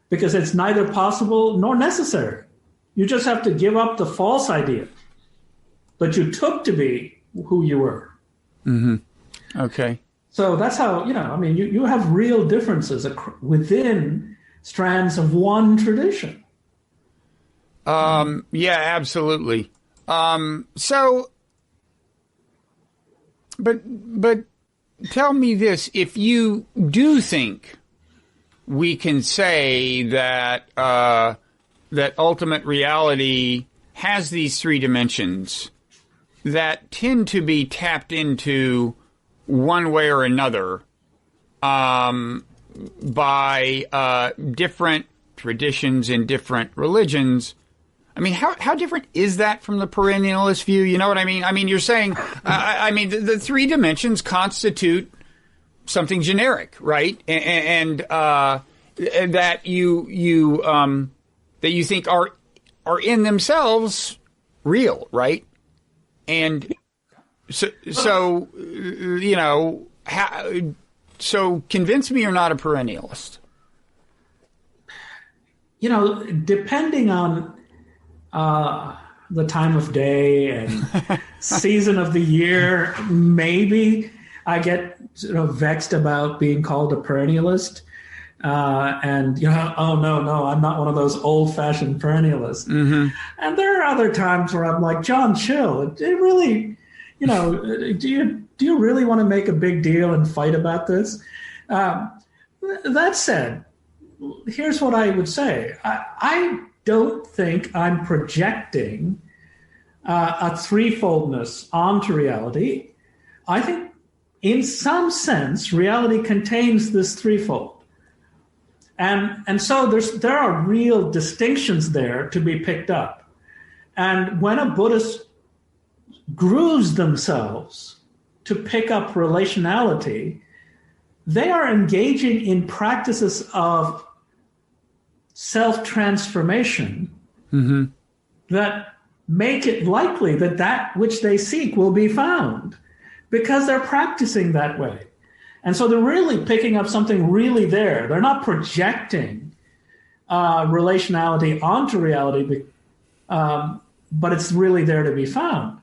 because it's neither possible nor necessary. You just have to give up the false idea that you took to be who you were. Okay. So that's how, you have real differences within strands of one tradition. Yeah, absolutely. But tell me this, if you do think we can say that, that ultimate reality has these three dimensions that tend to be tapped into one way or another, by, different traditions in different religions, I mean, how different is that from the perennialist view? You know what I mean? I mean, you're saying, the three dimensions constitute something generic, right? And that you think are in themselves real, right? And so convince me you're not a perennialist. Depending on the time of day and season of the year, maybe I get vexed about being called a perennialist. And, oh, no, I'm not one of those old-fashioned perennialists. Mm-hmm. And there are other times where I'm like, John, chill. It really, do you really want to make a big deal and fight about this? That said, here's what I would say. I don't think I'm projecting a threefoldness onto reality. I think in some sense, reality contains this threefold. And so there are real distinctions there to be picked up. And when a Buddhist grooves themselves to pick up relationality, they are engaging in practices of self-transformation that make it likely that that which they seek will be found because they're practicing that way. And so they're really picking up something really there. They're not projecting relationality onto reality, but it's really there to be found.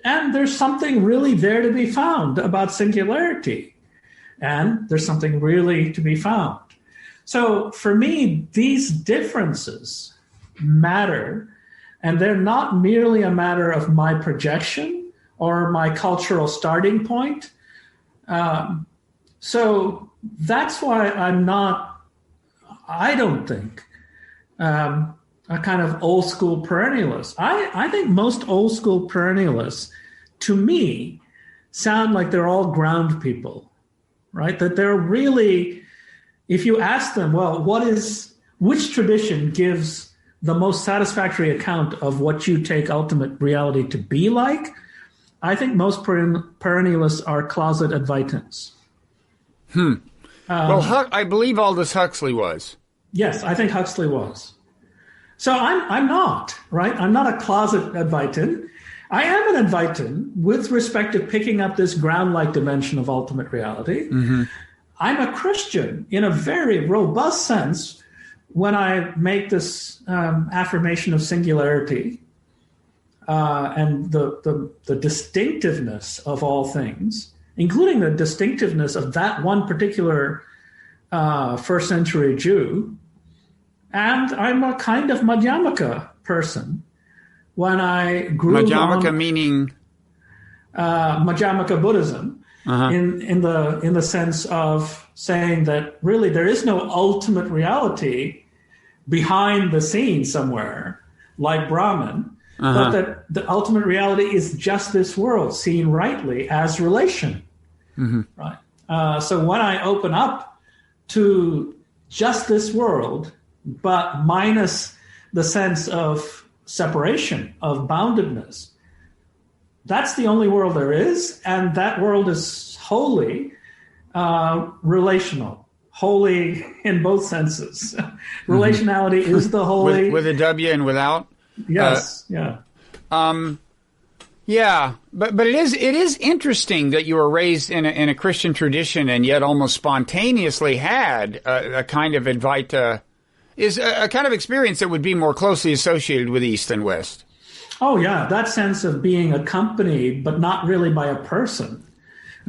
And there's something really there to be found about singularity. And there's something really to be found. So for me, these differences matter. And they're not merely a matter of my projection or my cultural starting point. So that's why I don't think a kind of old school perennialist. I think most old school perennialists, to me, sound like they're all ground people, right? That they're really, if you ask them, well, which tradition gives the most satisfactory account of what you take ultimate reality to be like? I think most perennialists are closet Advaitins. Well, I believe Aldous Huxley was. Yes, I think Huxley was. So I'm not, right? I'm not a closet Advaitin. I am an Advaitin with respect to picking up this ground-like dimension of ultimate reality. Mm-hmm. I'm a Christian in a very robust sense when I make this affirmation of singularity and the distinctiveness of all things, including the distinctiveness of that one particular first century Jew. And I'm a kind of Madhyamaka person when I grew up. Madhyamaka meaning? Madhyamaka Buddhism, in the sense of saying that really there is no ultimate reality behind the scene somewhere, like Brahman, but that the ultimate reality is just this world seen rightly as relation. Mm-hmm. Right. So when I open up to just this world, but minus the sense of separation, of boundedness, that's the only world there is, and that world is wholly relational, wholly in both senses. Relationality is the holy. With a W and without? Yes, yeah. Yeah, but it is interesting that you were raised in a Christian tradition and yet almost spontaneously had a kind of Advaita, is a kind of experience that would be more closely associated with East and West. Oh, yeah, that sense of being accompanied, but not really by a person,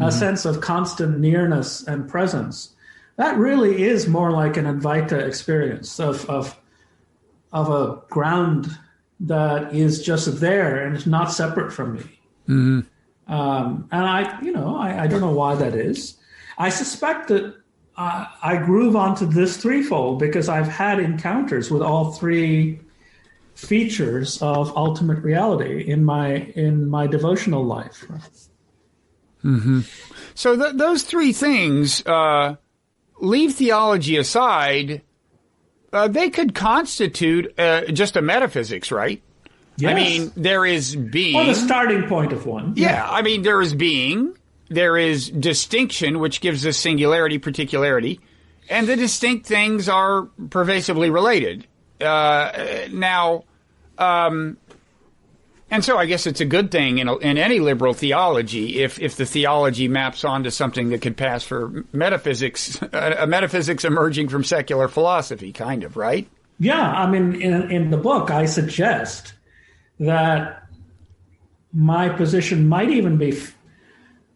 a sense of constant nearness and presence. That really is more like an Advaita experience of a ground that is just there and is not separate from me. Mm-hmm. And I don't know why that is. I suspect that I groove onto this threefold because I've had encounters with all three features of ultimate reality in my devotional life. Mm-hmm. So those three things, leave theology aside, they could constitute just a metaphysics, right? Yes. I mean, there is being. Or the starting point of one. Yeah, I mean, there is being, there is distinction, which gives us singularity, particularity, and the distinct things are pervasively related. And so I guess it's a good thing in any liberal theology if the theology maps onto something that could pass for metaphysics, a metaphysics emerging from secular philosophy, kind of, right? Yeah, I mean, in the book, I suggest that my position might even be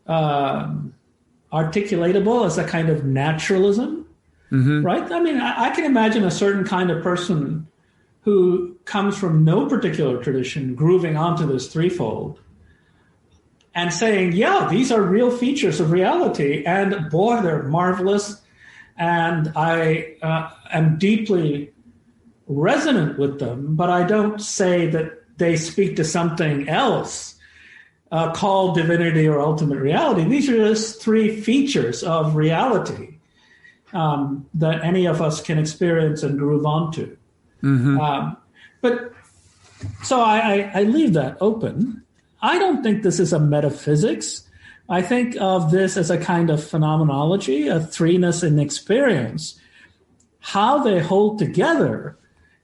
articulatable as a kind of naturalism, right? I mean, I can imagine a certain kind of person who comes from no particular tradition grooving onto this threefold and saying, yeah, these are real features of reality, and boy, they're marvelous, and I am deeply resonant with them, but I don't say that they speak to something else called divinity or ultimate reality. These are just three features of reality that any of us can experience and groove onto. But so I leave that open. I don't think this is a metaphysics. I think of this as a kind of phenomenology, a threeness in experience. How they hold together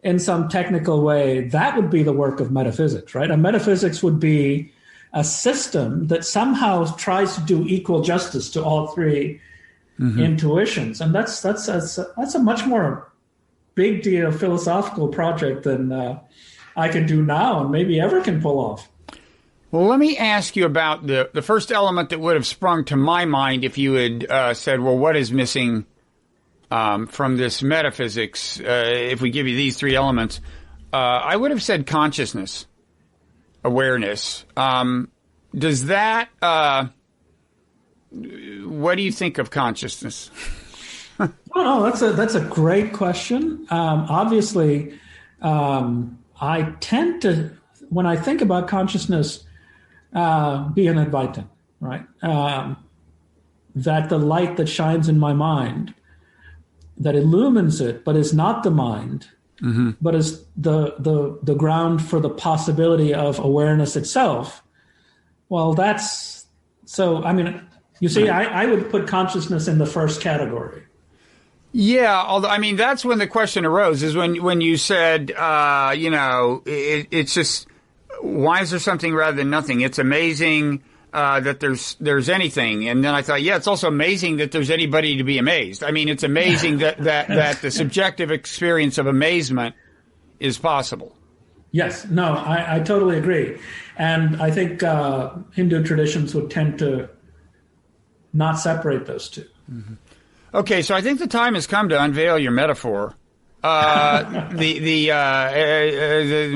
in some technical way, that would be the work of metaphysics, right? A metaphysics would be a system that somehow tries to do equal justice to all three intuitions. And that's a much more big deal philosophical project than I can do now and maybe ever can pull off. Well, let me ask you about the first element that would have sprung to my mind if you had said, well, what is missing from this metaphysics if we give you these three elements? I would have said consciousness, awareness. Does that, what do you think of consciousness? No, that's a great question. Obviously, I tend to, when I think about consciousness, be an Advaitin, right? That the light that shines in my mind, that illumines it, but is not the mind, but is the ground for the possibility of awareness itself. Well, that's so. I mean, you see, I would put consciousness in the first category. Yeah, although I mean that's when the question arose is when you said it's just why is there something rather than nothing? It's amazing that there's anything, and then I thought, yeah, it's also amazing that there's anybody to be amazed. I mean, it's amazing that the subjective experience of amazement is possible. Yes, no, I totally agree, and I think Hindu traditions would tend to not separate those two. Okay, so I think the time has come to unveil your metaphor. The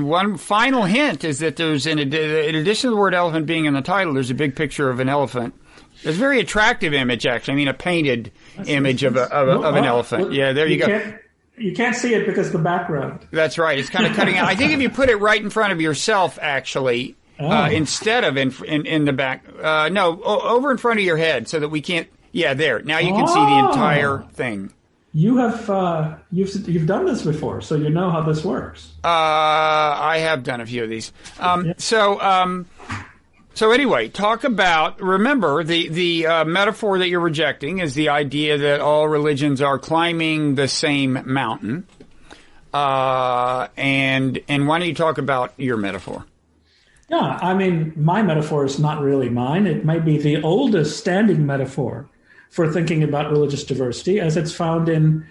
one final hint is that there's, in addition to the word elephant being in the title, there's a big picture of an elephant. It's a very attractive image, actually. I mean, a painted image of an elephant. Well, yeah, there you go. You can't see it because of the background. That's right. It's kind of cutting out. I think if you put it right in front of yourself, actually, instead of in the back, over in front of your head so that we can't. Yeah, there. Now you can see the entire thing. You have you've done this before, so you know how this works. I have done a few of these. So anyway, talk about. Remember, the metaphor that you're rejecting is the idea that all religions are climbing the same mountain. And why don't you talk about your metaphor? Yeah, I mean, my metaphor is not really mine. It may be the oldest standing metaphor for thinking about religious diversity as it's found in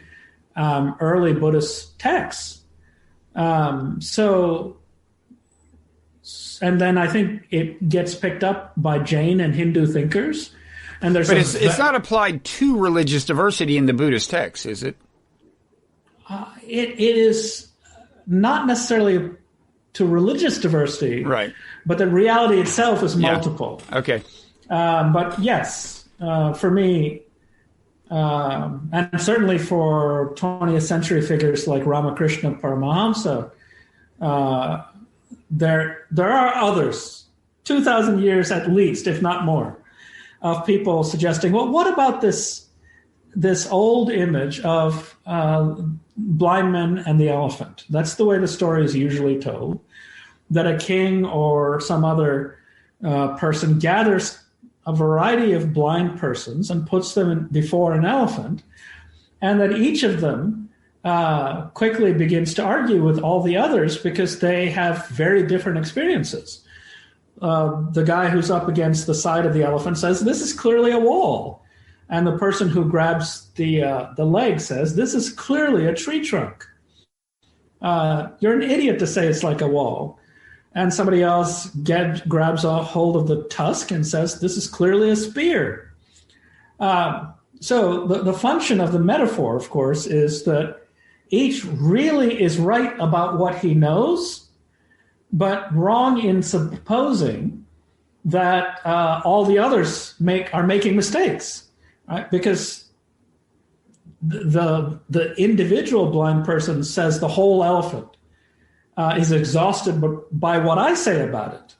early Buddhist texts. And then I think it gets picked up by Jain and Hindu thinkers. And but it's not applied to religious diversity in the Buddhist texts, is it? It is not necessarily to religious diversity, right? But the reality itself is multiple. Yeah. Okay. But yes. For me, and certainly for 20th century figures like Ramakrishna Paramahamsa, there are others, 2,000 years at least, if not more, of people suggesting, well, what about this old image of blind men and the elephant? That's the way the story is usually told, that a king or some other person gathers a variety of blind persons and puts them before an elephant, and that each of them quickly begins to argue with all the others because they have very different experiences. The guy who's up against the side of the elephant says, this is clearly a wall. And the person who grabs the leg says, this is clearly a tree trunk. You're an idiot to say it's like a wall. And somebody else grabs a hold of the tusk and says, this is clearly a spear. So the function of the metaphor, of course, is that each really is right about what he knows, but wrong in supposing that all the others are making mistakes, right? Because the individual blind person says the whole elephant is exhausted by what I say about it.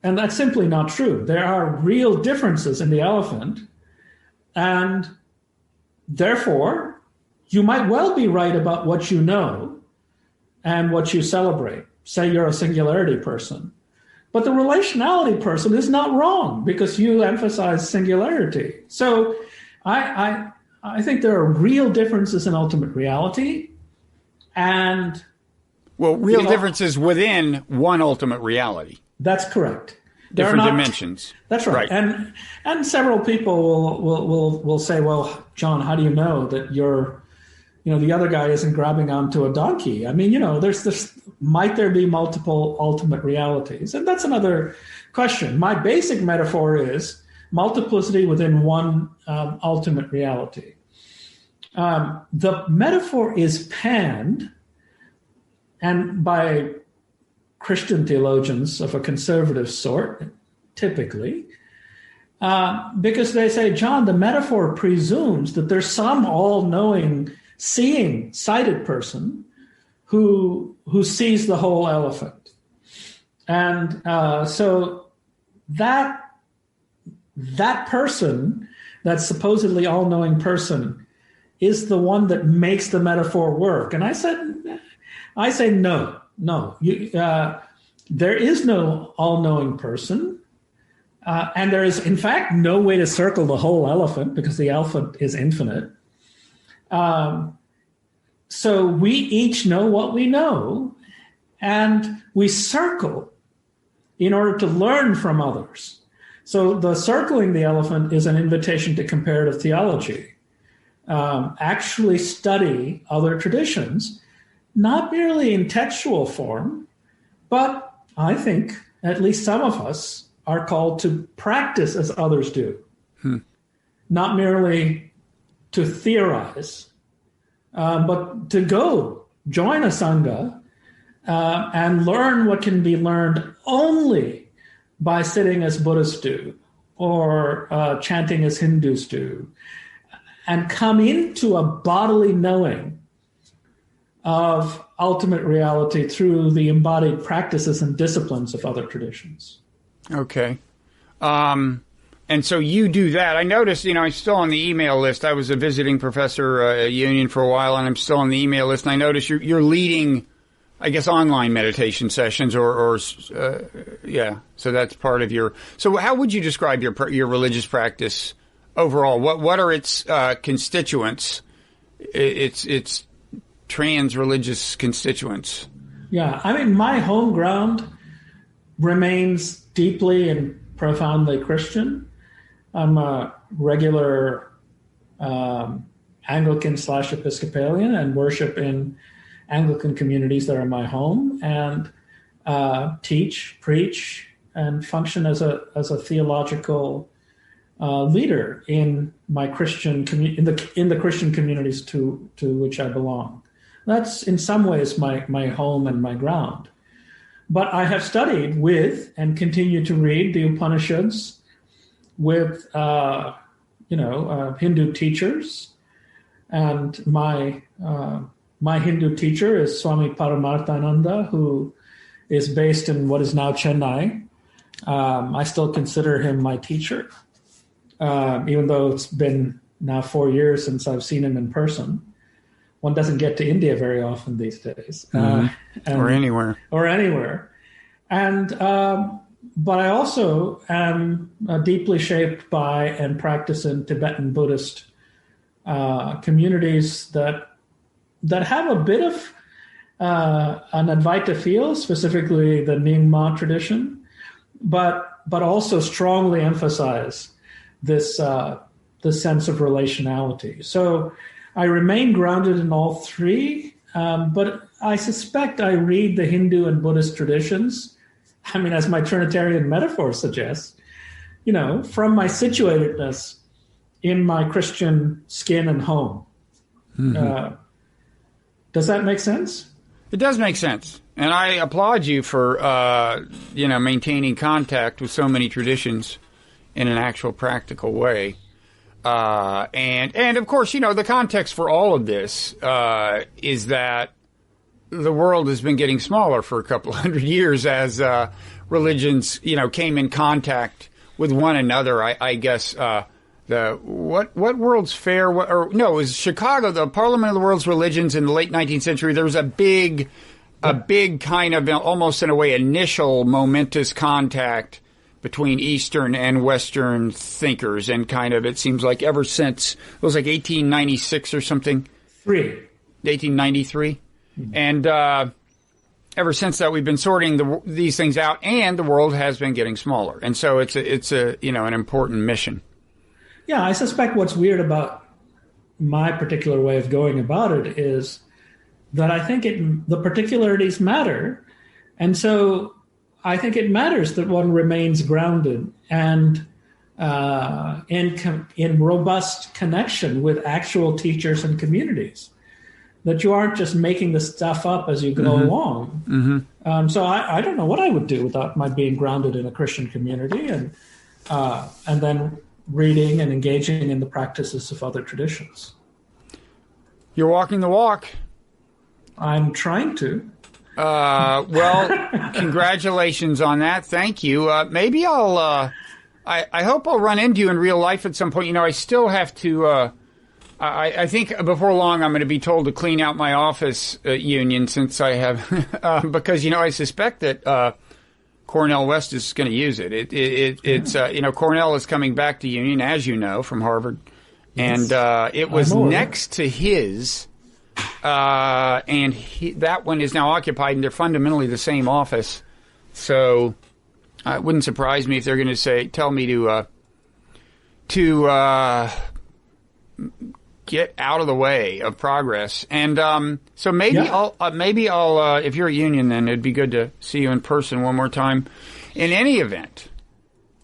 And that's simply not true. There are real differences in the elephant, and therefore, you might well be right about what you know and what you celebrate. Say you're a singularity person. But the relationality person is not wrong because you emphasize singularity. So I think there are real differences in ultimate reality, and real differences within one ultimate reality. That's correct. Different dimensions. That's right. And several people will say, well, John, how do you know that the other guy isn't grabbing onto a donkey? I mean, there's this, might there be multiple ultimate realities? And that's another question. My basic metaphor is multiplicity within one ultimate reality. The metaphor is panned, and by Christian theologians of a conservative sort, typically, because they say, John, the metaphor presumes that there's some all-knowing, seeing, sighted person who sees the whole elephant. And so that person, that supposedly all-knowing person, is the one that makes the metaphor work. And I say no. There is no all-knowing person, and there is, in fact, no way to circle the whole elephant because the elephant is infinite. So we each know what we know, and we circle in order to learn from others. So the circling the elephant is an invitation to comparative theology. Actually study other traditions, not merely in textual form, but I think at least some of us are called to practice as others do, not merely to theorize, but to go join a sangha and learn what can be learned only by sitting as Buddhists do or chanting as Hindus do, and come into a bodily knowing of ultimate reality through the embodied practices and disciplines of other traditions. Okay. And so you do that. I noticed, I'm still on the email list. I was a visiting professor at Union for a while, and I'm still on the email list. And I noticed you're leading, I guess, online meditation sessions So that's part of your... So how would you describe your religious practice overall? What are its constituents? Its trans-religious constituents? Yeah, I mean, my home ground remains deeply and profoundly Christian. I'm a regular Anglican/Episcopalian and worship in Anglican communities that are my home, and teach, preach, and function as a theological leader in my Christian in the Christian communities to which I belong. That's in some ways my home and my ground. But I have studied with and continue to read the Upanishads with Hindu teachers, and my Hindu teacher is Swami Paramarthananda, who is based in what is now Chennai. I still consider him my teacher, even though it's been now 4 years since I've seen him in person. One doesn't get to India very often these days. Or anywhere. And but I also am deeply shaped by and practice in Tibetan Buddhist communities that have a bit of an Advaita feel, specifically the Nyingma tradition, but also strongly emphasize this sense of relationality. So I remain grounded in all three, but I suspect I read the Hindu and Buddhist traditions, I mean, as my Trinitarian metaphor suggests, from my situatedness in my Christian skin and home. Does that make sense? It does make sense. And I applaud you for, maintaining contact with so many traditions in an actual practical way. And of course, the context for all of this is that the world has been getting smaller for a couple hundred years as religions, came in contact with one another. I guess what World's Fair? It was Chicago, the Parliament of the World's Religions in the late 19th century. There was a big kind of almost in a way initial momentous contact between Eastern and Western thinkers, and kind of, it seems like ever since, it was like 1896 or something. 1893. Mm-hmm. And ever since that, we've been sorting these things out, and the world has been getting smaller. And so it's an important mission. Yeah, I suspect what's weird about my particular way of going about it is that I think the particularities matter. And so I think it matters that one remains grounded and in robust connection with actual teachers and communities, that you aren't just making the stuff up as you go along. Mm-hmm. So I don't know what I would do without my being grounded in a Christian community and then reading and engaging in the practices of other traditions. You're walking the walk. I'm trying to. Well, congratulations on that. Thank you. Maybe I hope I'll run into you in real life at some point. I still have to, I think before long I'm going to be told to clean out my office union, since I have, because, I suspect that, Cornell West is going to use it. It's Cornell is coming back to Union, as you know, from Harvard. Yes. And, it was next to his, and that one is now occupied, and they're fundamentally the same office. So it wouldn't surprise me if they're going to tell me to get out of the way of progress. And so maybe I'll if you're at Union, then it'd be good to see you in person one more time. In any event,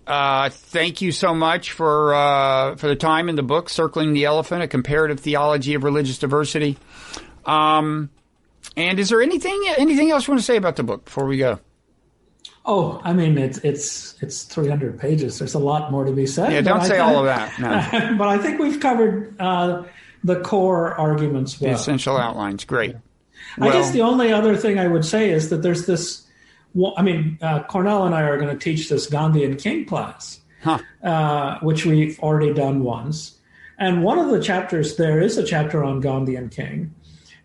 thank you so much for the time in the book, Circling the Elephant, A Comparative Theology of Religious Diversity. And is there anything else you want to say about the book before we go? Oh, I mean, it's 300 pages. There's a lot more to be said. Yeah, don't say all of that. No. But I think we've covered the core arguments well. The essential outlines. Great. I guess the only other thing I would say is that there's this. Well, I mean, Cornell and I are going to teach this Gandhi and King class, which we've already done once. And one of the chapters, there is a chapter on Gandhi and King.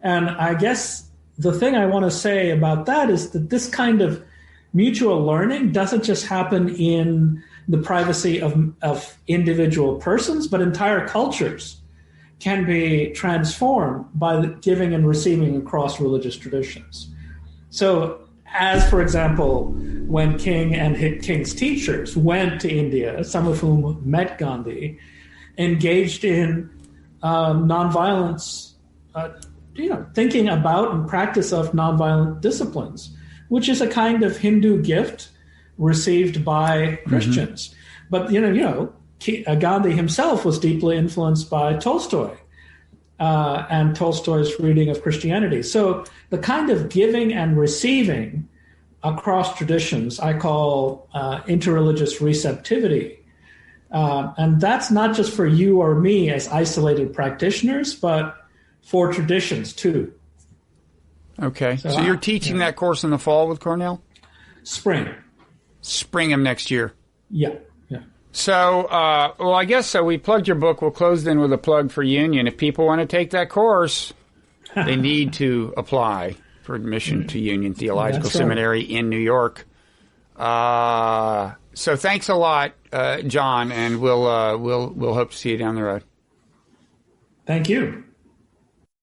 And I guess the thing I want to say about that is that this kind of mutual learning doesn't just happen in the privacy of individual persons, but entire cultures can be transformed by giving and receiving across religious traditions. So, as for example, when King and King's teachers went to India, some of whom met Gandhi, engaged in nonviolence, thinking about and practice of nonviolent disciplines, which is a kind of Hindu gift received by Christians. Mm-hmm. But, Gandhi himself was deeply influenced by Tolstoy and Tolstoy's reading of Christianity. So the kind of giving and receiving across traditions I call interreligious receptivity. And that's not just for you or me as isolated practitioners, but for traditions too. Okay. So you're teaching that course in the fall with Cornell? Spring of next year. Yeah. So, I guess so. We plugged your book. We'll close then with a plug for Union. If people want to take that course, they need to apply for admission to Union Theological Seminary in New York. So thanks a lot, John, and we'll hope to see you down the road. Thank you.